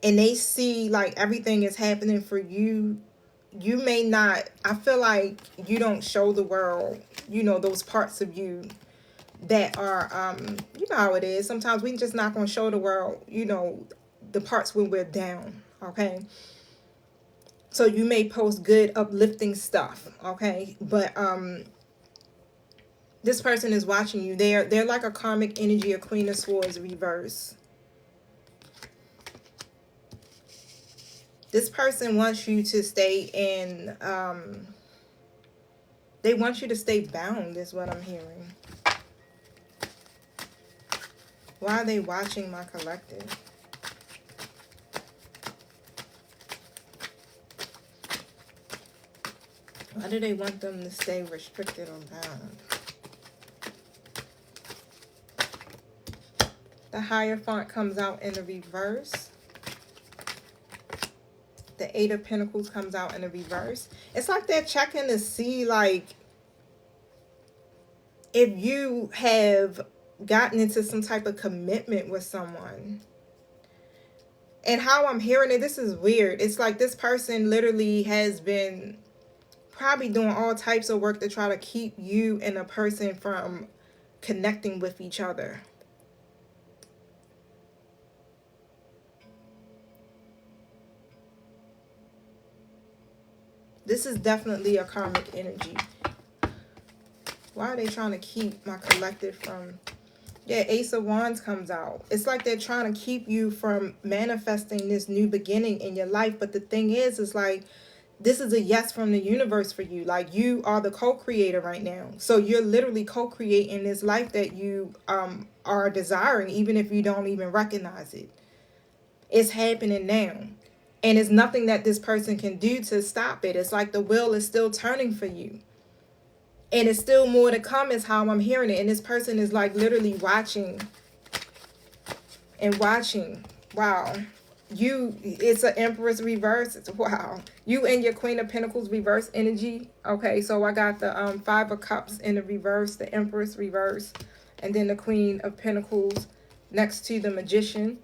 And they see like everything is happening for you. You may not, I feel like you don't show the world, those parts of you that are, you know how it is. Sometimes we just not going to show the world, the parts when we're down. Okay, so you may post good uplifting stuff, okay, but this person is watching you. They're like a karmic energy, a Queen of Swords reverse. This person wants you to stay in, they want you to stay bound is what I'm hearing. Why are they watching my collective? Why do they want them to stay restricted or bound? The Hierophant comes out in the reverse. The Eight of Pentacles comes out in the reverse. It's like they're checking to see, like, if you have gotten into some type of commitment with someone. And how I'm hearing it, this is weird. It's like this person literally has been probably doing all types of work to try to keep you and a person from connecting with each other. This is definitely a karmic energy. Why are they trying to keep my collective from Yeah, Ace of Wands comes out. It's like they're trying to keep you from manifesting this new beginning in your life. But the thing is like, this is a yes from the universe for you. Like, you are the co-creator right now. So you're literally co-creating this life that you are desiring, even if you don't even recognize it. It's happening now. And it's nothing that this person can do to stop it. It's like the wheel is still turning for you. And it's still more to come is how I'm hearing it. And this person is like literally watching and watching. Wow. It's an Empress reverse. It's wow. You and your Queen of Pentacles reverse energy. Okay, so I got the Five of Cups in the reverse, the Empress reverse, and then the Queen of Pentacles next to the Magician.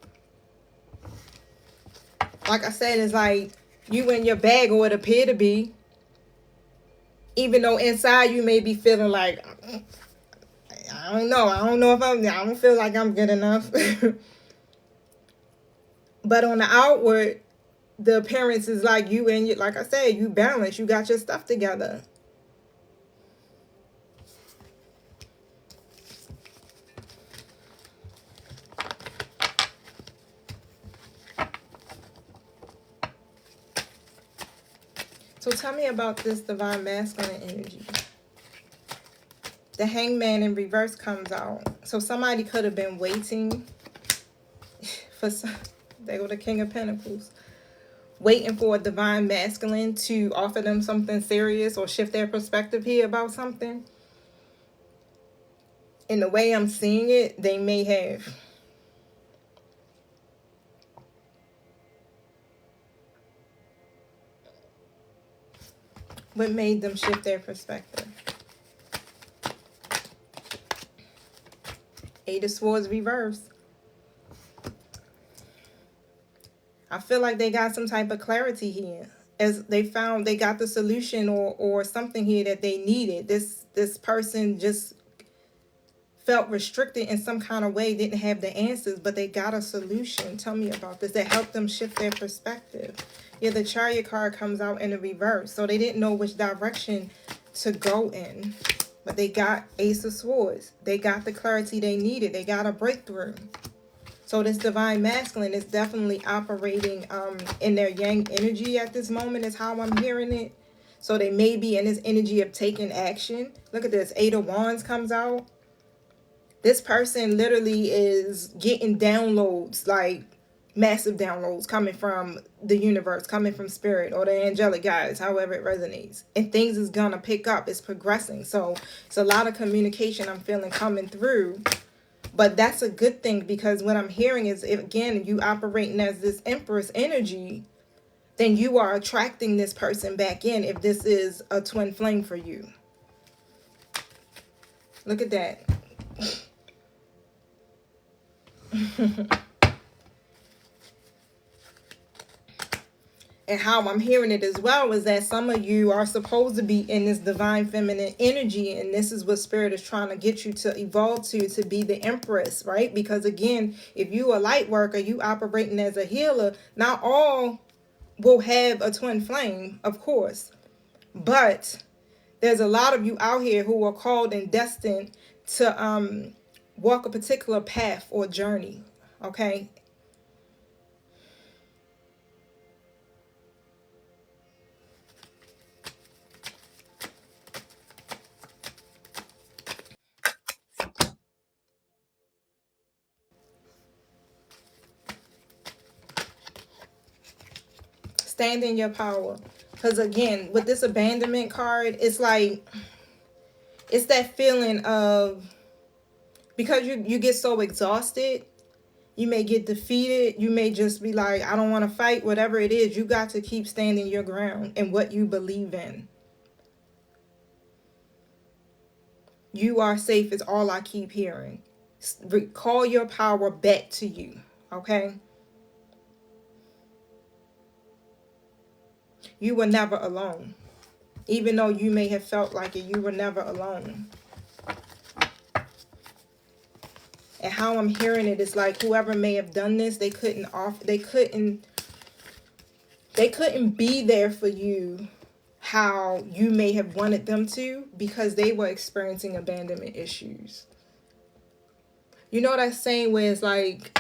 Like I said, it's like you in your bag, or it appear to be, even though inside you may be feeling like, I don't know. I don't feel like I'm good enough. But on the outward, the appearance is like you and you, like I said, you balance. You got your stuff together. So tell me about this divine masculine energy. The Hangman in reverse comes out. So somebody could have been waiting for some, they go the King of Pentacles, waiting for a divine masculine to offer them something serious or shift their perspective here about something. In the way I'm seeing it, they may have. What made them shift their perspective? Eight of Swords reverse. I feel like they got some type of clarity here. As they got the solution or something here that they needed. This person just felt restricted in some kind of way, didn't have the answers, but they got a solution. Tell me about this. That helped them shift their perspective. Yeah, the Chariot card comes out in the reverse. So they didn't know which direction to go in. But they got Ace of Swords. They got the clarity they needed. They got a breakthrough. So this divine masculine is definitely operating in their yang energy at this moment is how I'm hearing it. So they may be in this energy of taking action. Look at this. Eight of Wands comes out. This person literally is getting downloads, like massive downloads coming from the universe, coming from spirit or the angelic guides, however it resonates. And things is going to pick up. It's progressing. So it's a lot of communication I'm feeling coming through. But that's a good thing, because what I'm hearing is, if, again, you operating as this Empress energy, then you are attracting this person back in if this is a twin flame for you. Look at that. And how I'm hearing it as well is that some of you are supposed to be in this divine feminine energy, and this is what spirit is trying to get you to evolve to be the Empress, right? Because again, if you a light worker, you operating as a healer, not all will have a twin flame, of course, but there's a lot of you out here who are called and destined to walk a particular path or journey, okay? Stand in your power. Because again, with this abandonment card, it's like, it's that feeling of, because you get so exhausted, you may get defeated, you may just be like, I don't want to fight, whatever it is, you got to keep standing your ground in what you believe in. You are safe is all I keep hearing. Call your power back to you, okay? You were never alone. Even though you may have felt like it, you were never alone. And how I'm hearing it is like, whoever may have done this, they couldn't be there for you how you may have wanted them to, because they were experiencing abandonment issues. You know that saying where it's like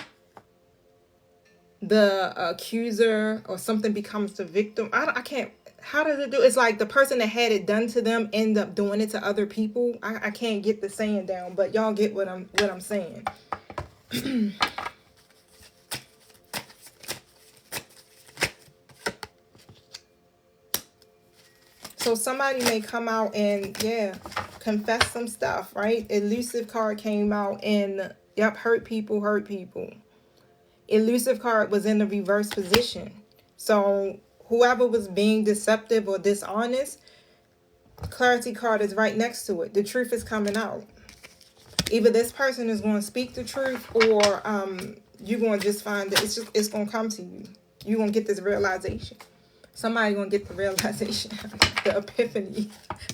the accuser or something becomes the victim. I can't. How does it do? It's like the person that had it done to them end up doing it to other people. I can't get the saying down, but y'all get what I'm saying. So somebody may come out and confess some stuff, right? Elusive card came out and yep, hurt people, hurt people. Elusive card was in the reverse position. So whoever was being deceptive or dishonest, clarity card is right next to it. The truth is coming out. Either this person is going to speak the truth, or you're going to just find that it's going to come to you. You're going to get this realization. Somebody going to get the realization, the epiphany.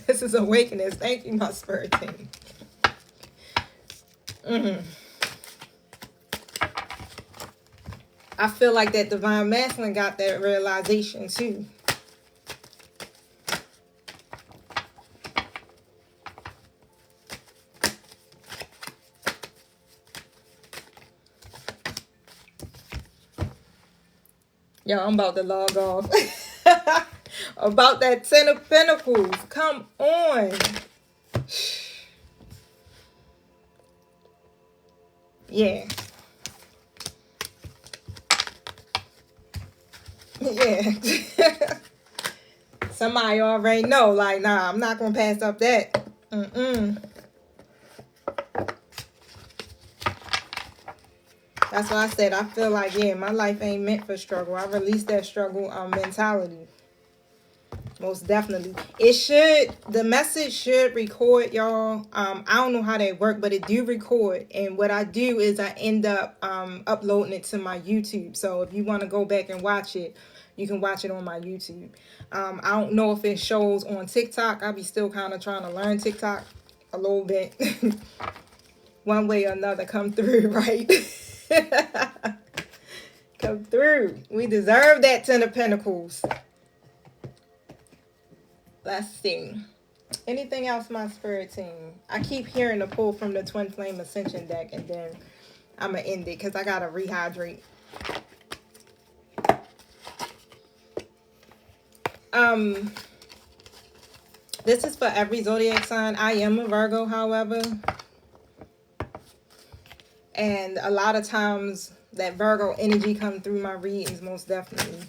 This is awakenings. Thank you, my spirit team. I feel like that divine masculine got that realization too. Yo, I'm about to log off. About that Ten of Pentacles. Come on. Yeah. Yeah. Somebody already know, like, nah, I'm not going to pass up that. That's why I said I feel like, my life ain't meant for struggle. I released that struggle mentality. Most definitely. The message should record, y'all. I don't know how they work, but it do record. And what I do is I end up uploading it to my YouTube. So if you want to go back and watch it, you can watch it on my YouTube. I don't know if it shows on TikTok. I'll be still kind of trying to learn TikTok a little bit. One way or another, come through, right? Come through. We deserve that Ten of Pentacles. Let's see. Anything else, my spirit team? I keep hearing the pull from the Twin Flame Ascension deck, and then I'm going to end it because I got to rehydrate. This is for every zodiac sign. I am a Virgo, however. And a lot of times that Virgo energy comes through my readings, most definitely.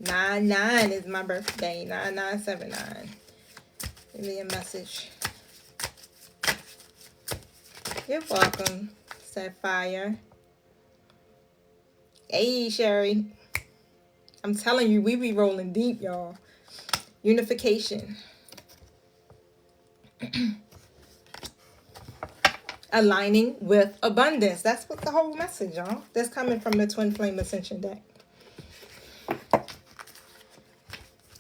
9/9 is my birthday. 9979. Give me a message. You're welcome, Sapphire. Hey, Sherry. I'm telling you, we be rolling deep, y'all. Unification. Aligning with abundance. That's what the whole message, y'all. That's coming from the Twin Flame Ascension deck.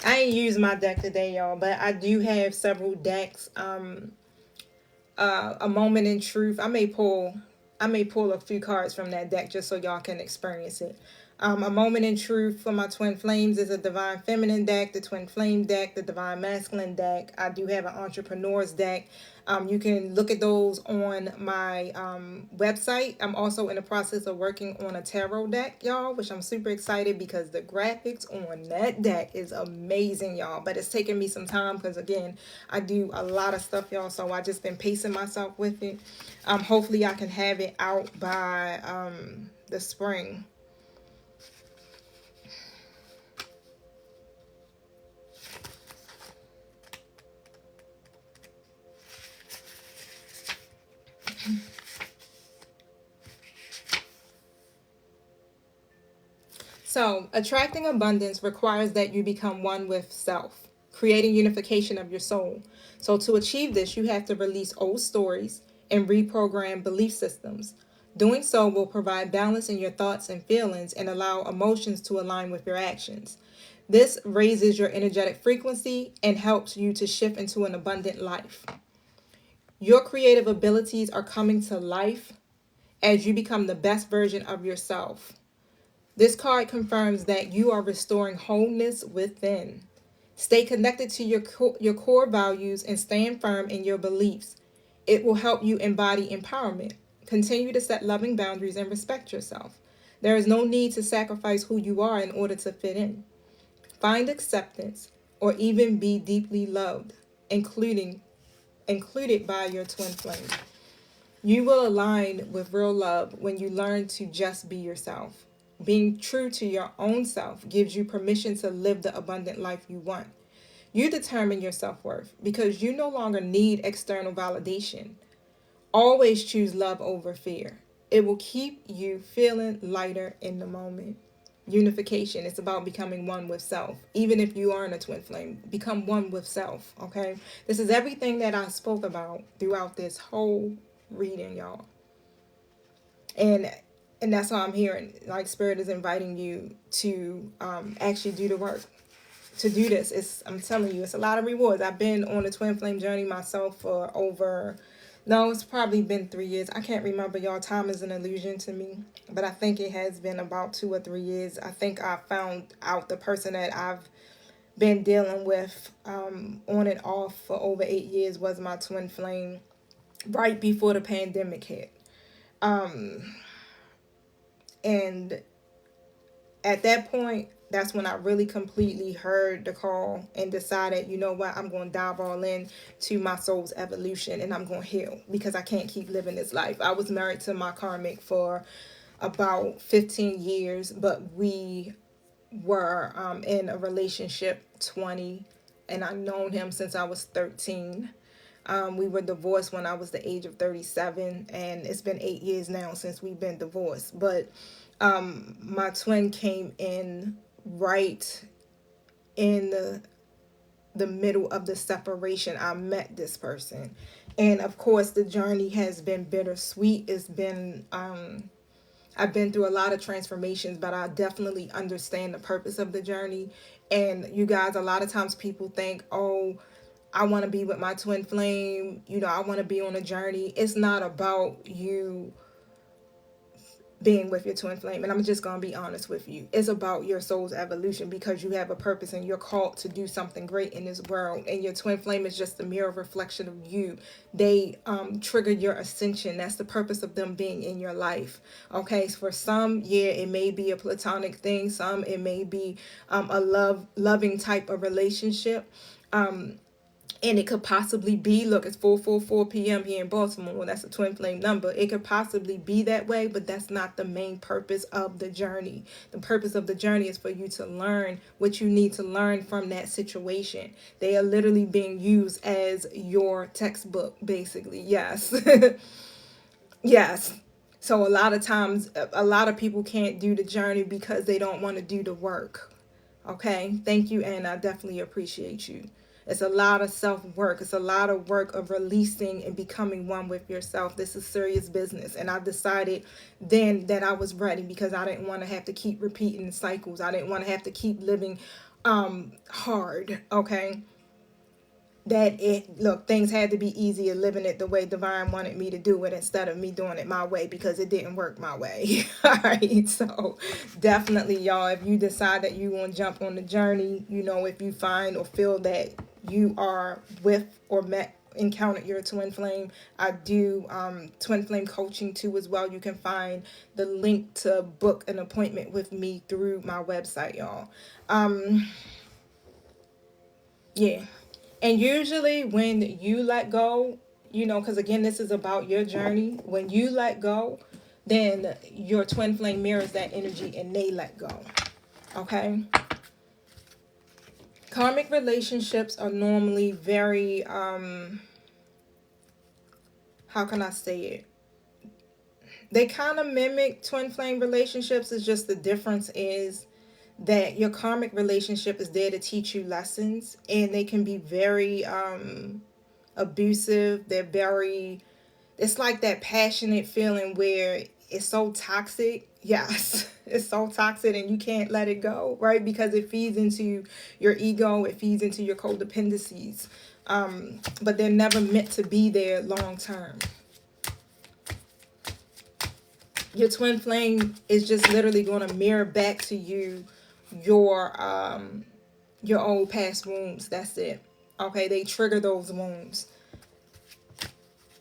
I ain't used my deck today, y'all, but I do have several decks. A Moment in Truth. I may pull a few cards from that deck just so y'all can experience it. A Moment in Truth for my Twin Flames is a Divine Feminine deck, the Twin Flame deck, the Divine Masculine deck. I do have an Entrepreneur's deck. You can look at those on my website. I'm also in the process of working on a tarot deck, y'all, which I'm super excited because the graphics on that deck is amazing, y'all. But it's taking me some time because, again, I do a lot of stuff, y'all, so I just been pacing myself with it. Hopefully I can have it out by the spring. So, attracting abundance requires that you become one with self, creating unification of your soul. So, to achieve this, you have to release old stories and reprogram belief systems. Doing so will provide balance in your thoughts and feelings and allow emotions to align with your actions. This raises your energetic frequency and helps you to shift into an abundant life. Your creative abilities are coming to life as you become the best version of yourself. This card confirms that you are restoring wholeness within. Stay connected to your core values and stand firm in your beliefs. It will help you embody empowerment. Continue to set loving boundaries and respect yourself. There is no need to sacrifice who you are in order to fit in. Find acceptance or even be deeply loved, included by your twin flame. You will align with real love when you learn to just be yourself. Being true to your own self gives you permission to live the abundant life you want. You determine your self worth because you no longer need external validation. Always choose love over fear. It will keep you feeling lighter in the moment. Unification. It's about becoming one with self. Even if you aren't a twin flame, become one with self. Okay. This is everything that I spoke about throughout this whole reading, y'all. And that's how I'm hearing. Like Spirit is inviting you to actually do the work. To do this. I'm telling you, it's a lot of rewards. I've been on a twin flame journey myself for over, no, it's probably been 3 years. I can't remember, y'all. Time is an illusion to me. But I think it has been about 2 or 3 years. I think I found out the person that I've been dealing with on and off for over 8 years was my twin flame right before the pandemic hit. And at that point, that's when I really completely heard the call and decided, you know what, I'm going to dive all in to my soul's evolution and I'm going to heal because I can't keep living this life. I was married to my karmic for about 15 years, but we were in a relationship 20, and I've known him since I was 13. We were divorced when I was the age of 37, and it's been 8 years now since we've been divorced. But my twin came in right in the middle of the separation. I met this person, and of course the journey has been bittersweet. It's been I've been through a lot of transformations, but I definitely understand the purpose of the journey. And you guys, a lot of times people think, oh, I want to be with my twin flame, I want to be on a journey. It's not about you being with your twin flame. And I'm just going to be honest with you. It's about your soul's evolution because you have a purpose and you're called to do something great in this world. And your twin flame is just a mirror reflection of you. They trigger your ascension. That's the purpose of them being in your life. Okay, so for some, yeah, it may be a platonic thing. Some, it may be a loving type of relationship. And it could possibly be, look, it's 4:44 p.m. here in Baltimore. That's a twin flame number. It could possibly be that way, but that's not the main purpose of the journey. The purpose of the journey is for you to learn what you need to learn from that situation. They are literally being used as your textbook, basically. Yes. Yes. So a lot of times, a lot of people can't do the journey because they don't want to do the work. Okay. Thank you, and I definitely appreciate you. It's a lot of self-work. It's a lot of work of releasing and becoming one with yourself. This is serious business. And I decided then that I was ready because I didn't want to have to keep repeating the cycles. I didn't want to have to keep living hard. Okay. Things had to be easier living it the way Divine wanted me to do it instead of me doing it my way because it didn't work my way. All right. So definitely, y'all, if you decide that you want to jump on the journey, if you find or feel that you are with or encountered your twin flame, I do twin flame coaching too as well. You can find the link to book an appointment with me through my website, y'all. Yeah. And usually when you let go, because again, this is about your journey. When you let go, then your twin flame mirrors that energy and they let go. Okay? Karmic relationships are normally very, how can I say it? They kind of mimic twin flame relationships. It's just the difference is that your karmic relationship is there to teach you lessons, and they can be very abusive. It's like that passionate feeling where it's so toxic. Yes, it's so toxic and you can't let it go, right? Because it feeds into your ego, it feeds into your codependencies. But they're never meant to be there long term. Your twin flame is just literally going to mirror back to you your old past wounds. That's it. Okay, they trigger those wounds.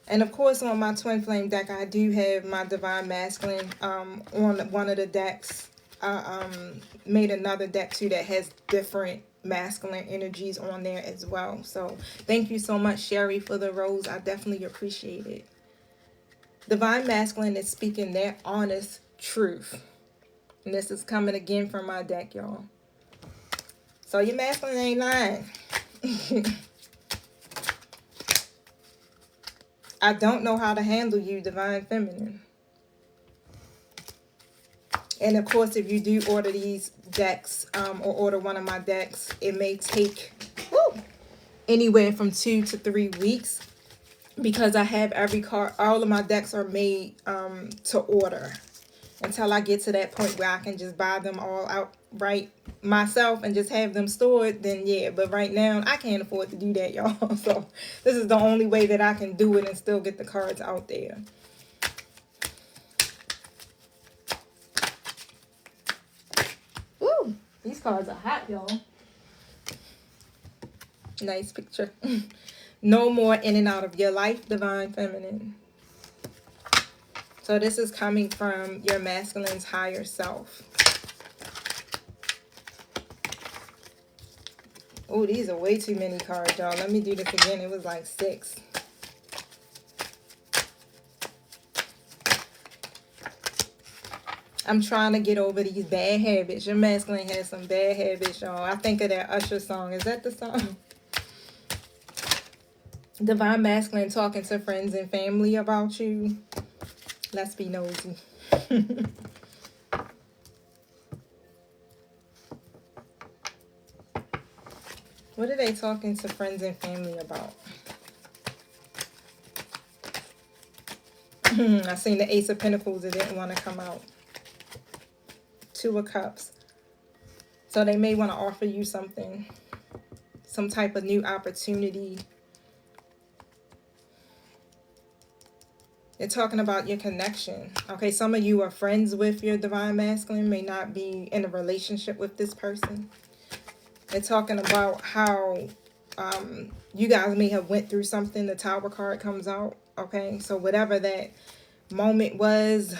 And of course, on my twin flame deck, I do have my divine masculine on one of the decks. I made another deck too that has different masculine energies on there as well. So thank you so much, Sherry, for the rose. I definitely appreciate it. Divine masculine is speaking their honest truth. And this is coming again from my deck, y'all. So your masculine ain't lying. I don't know how to handle you, divine feminine. And of course, if you do order these decks or order one of my decks, it may take anywhere from 2 to 3 weeks, because I have every card. All of my decks are made to order until I get to that point where I can just buy them all outright myself and just have them stored. Then yeah, but right now I can't afford to do that, y'all. So this is the only way that I can do it and still get the cards out there. Ooh, these cards are hot, y'all. Nice picture. No more in and out of your life, divine feminine. So this is coming from your masculine's higher self. Oh, these are way too many cards, y'all. Let me do this again. It was like 6. I'm trying to get over these bad habits. Your masculine has some bad habits, y'all. I think of that Usher song. Is that the song? Divine masculine talking to friends and family about you. Let's be nosy. What are they talking to friends and family about? I seen the Ace of Pentacles. It didn't want to come out. 2 of Cups. So they may want to offer you something. Some type of new opportunity. They're talking about your connection. Okay, some of you are friends with your divine masculine. May not be in a relationship with this person. They're talking about how you guys may have went through something. The Tower card comes out. Okay, so whatever that moment was,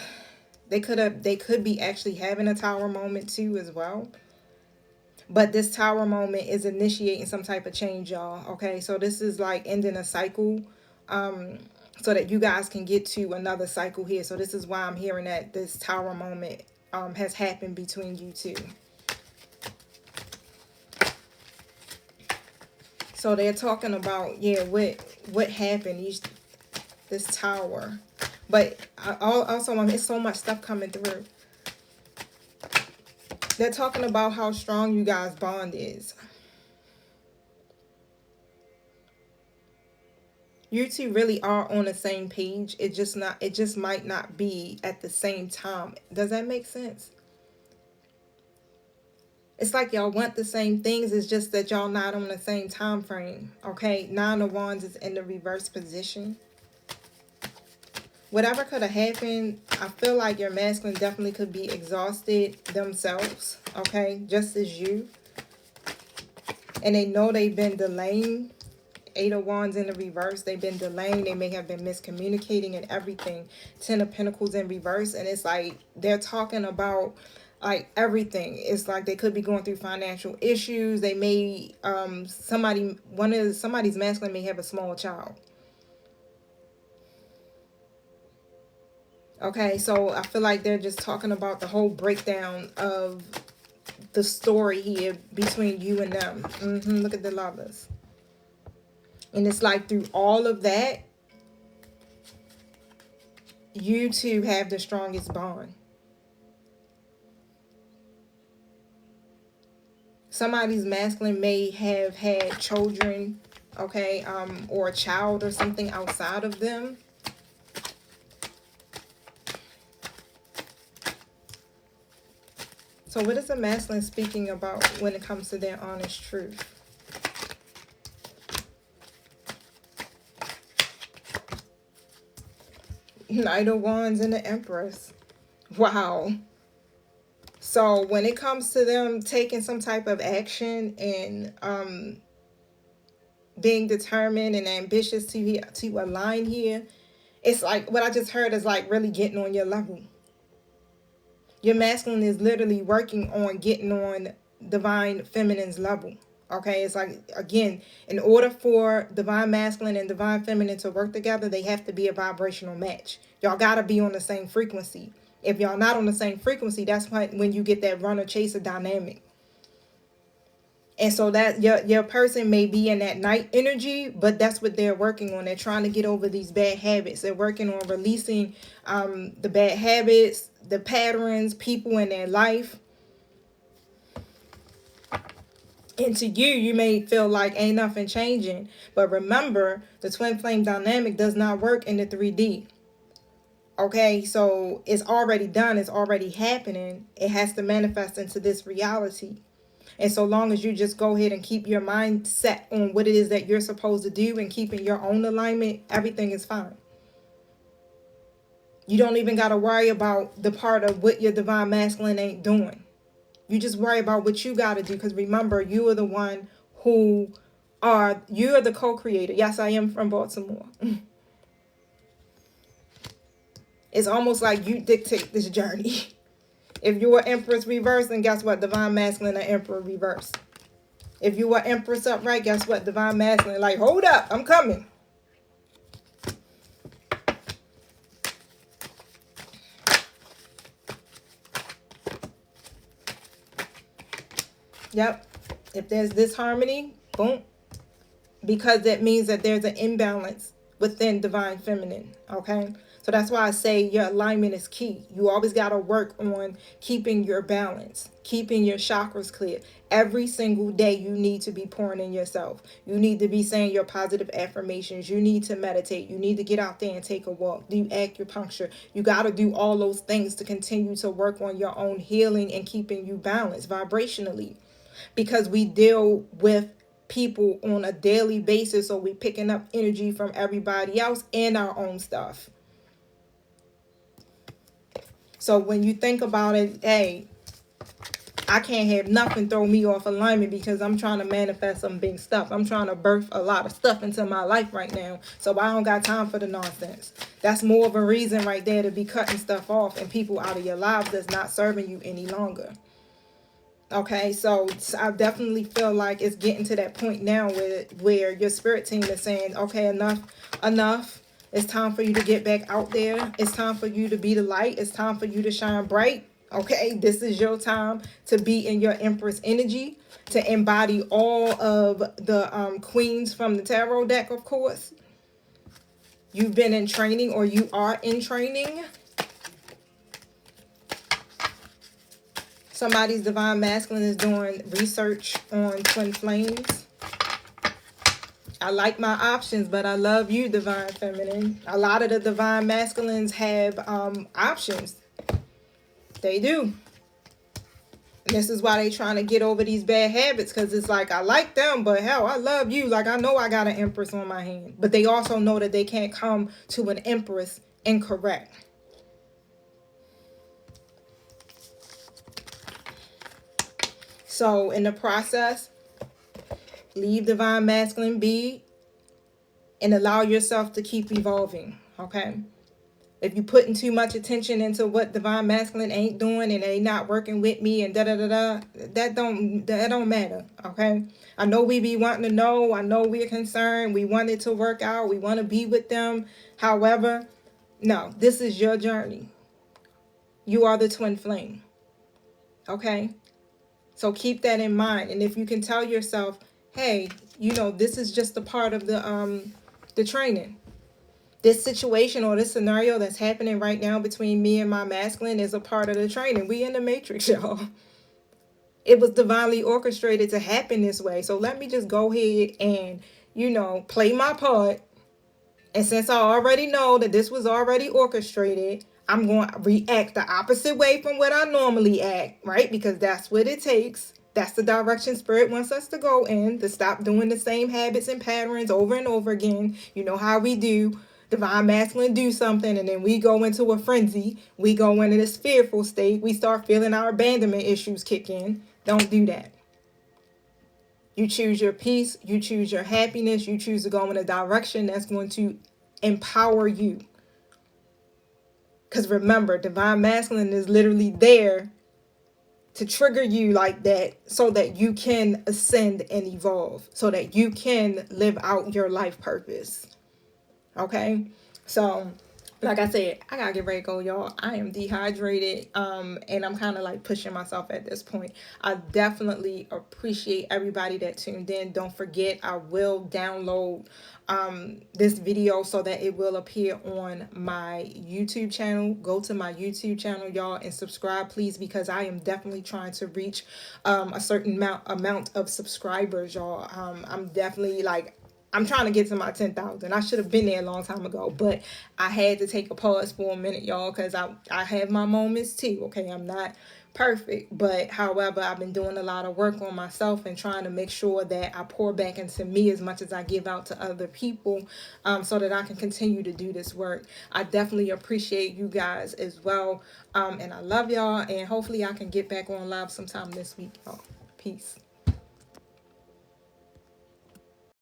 they could be actually having a Tower moment too as well. But this Tower moment is initiating some type of change, y'all. Okay, so this is like ending a cycle, so that you guys can get to another cycle here. So this is why I'm hearing that this Tower moment has happened between you two. So they're talking about, yeah, what happened, this Tower. But also, it's so much stuff coming through. They're talking about how strong you guys' bond is. You two really are on the same page. It just might not be at the same time. Does that make sense? It's like y'all want the same things. It's just that y'all not on the same time frame. Okay, 9 of Wands is in the reverse position. Whatever could have happened, I feel like your masculine definitely could be exhausted themselves. Okay, just as you. And they know they've been delaying. 8 of Wands in the reverse. They've been delaying. They may have been miscommunicating and everything. 10 of Pentacles in reverse. And it's like they're talking about like everything. It's like they could be going through financial issues. They may somebody's masculine may have a small child. Okay, so I feel like they're just talking about the whole breakdown of the story here between you and them. Look at the Lovers. And it's like through all of that, you two have the strongest bond. Somebody's masculine may have had children, okay, or a child or something outside of them. So what is the masculine speaking about when it comes to their honest truth? Knight of Wands and the Empress. Wow. So when it comes to them taking some type of action and being determined and ambitious to align here, It's like what I just heard is like really getting on your level. Your masculine is literally working on getting on divine feminine's level. Okay, it's like, again, in order for divine masculine and divine feminine to work together, they have to be a vibrational match. Y'all gotta be on the same frequency. If y'all not on the same frequency, that's when you get that runner chaser dynamic. And so that your person may be in that night energy, but that's what they're working on. They're trying to get over these bad habits. They're working on releasing the bad habits, the patterns, people in their life. And to you, you may feel like ain't nothing changing. But remember, the twin flame dynamic does not work in the 3D. Okay, so it's already done. It's already happening. It has to manifest into this reality. And so long as you just go ahead and keep your mind set on what it is that you're supposed to do and keeping your own alignment, everything is fine. You don't even got to worry about the part of what your divine masculine ain't doing. You just worry about what you got to do, because remember, you are the one you are the co-creator. Yes, I am from Baltimore. It's almost like you dictate this journey. If you were Empress reverse, then guess what? Divine masculine and Emperor reverse. If you were Empress upright, guess what? Divine masculine, like, hold up, I'm coming. Yep. If there's disharmony, boom. Because that means that there's an imbalance within divine feminine. Okay. So that's why I say your alignment is key. You always got to work on keeping your balance, keeping your chakras clear. Every single day you need to be pouring in yourself. You need to be saying your positive affirmations. You need to meditate. You need to get out there and take a walk. Do acupuncture. You got to do all those things to continue to work on your own healing and keeping you balanced vibrationally. Because we deal with people on a daily basis, so we picking up energy from everybody else and our own stuff. So when you think about it, hey, I can't have nothing throw me off alignment because I'm trying to manifest some big stuff. I'm trying to birth a lot of stuff into my life right now. So I don't got time for the nonsense. That's more of a reason right there to be cutting stuff off and people out of your lives that's not serving you any longer. Okay, so I definitely feel like it's getting to that point now where your spirit team is saying, okay, enough. It's time for you to get back out there. It's time for you to be the light. It's time for you to shine bright. Okay, this is your time to be in your Empress energy, to embody all of the queens from the tarot deck, of course. You've been in training, or you are in training. Somebody's divine masculine is doing research on twin flames. I like my options, but I love you, divine feminine. A lot of the divine masculines have options. They do. And this is why they trying to get over these bad habits, because it's like, I like them, but hell, I love you. Like, I know I got an Empress on my hand. But they also know that they can't come to an Empress incorrect. So in the process, leave divine masculine be and allow yourself to keep evolving. Okay. If you're putting too much attention into what divine masculine ain't doing and they not working with me and that don't matter. Okay. I know we be wanting to know. I know we're concerned. We want it to work out. We want to be with them. However, no, this is your journey. You are the twin flame. Okay. So keep that in mind. And if you can tell yourself, hey, this is just a part of the training. This situation or this scenario that's happening right now between me and my masculine is a part of the training. We in the matrix, y'all. It was divinely orchestrated to happen this way. So let me just go ahead and, play my part. And since I already know that this was already orchestrated, I'm going to react the opposite way from what I normally act, right? Because that's what it takes. That's the direction Spirit wants us to go in, to stop doing the same habits and patterns over and over again. You know how we do. Divine masculine do something, and then we go into a frenzy. We go into this fearful state. We start feeling our abandonment issues kick in. Don't do that. You choose your peace. You choose your happiness. You choose to go in a direction that's going to empower you. Because remember, divine masculine is literally there to trigger you like that so that you can ascend and evolve, so that you can live out your life purpose. Okay? So, like I said, I gotta get ready to go, y'all. I am dehydrated, and I'm kind of like pushing myself at this point. I definitely appreciate everybody that tuned in. Don't forget, I will download this video so that it will appear on my YouTube channel. Go to my YouTube channel, y'all, and subscribe, please, because I am definitely trying to reach a certain amount of subscribers, y'all. I'm definitely like, I'm trying to get to my 10,000. I should have been there a long time ago, but I had to take a pause for a minute, y'all, because I have my moments too. Okay, I'm not perfect, but however, I've been doing a lot of work on myself and trying to make sure that I pour back into me as much as I give out to other people, so that I can continue to do this work. I definitely appreciate you guys as well, and I love y'all, and hopefully I can get back on live sometime this week, y'all. Peace.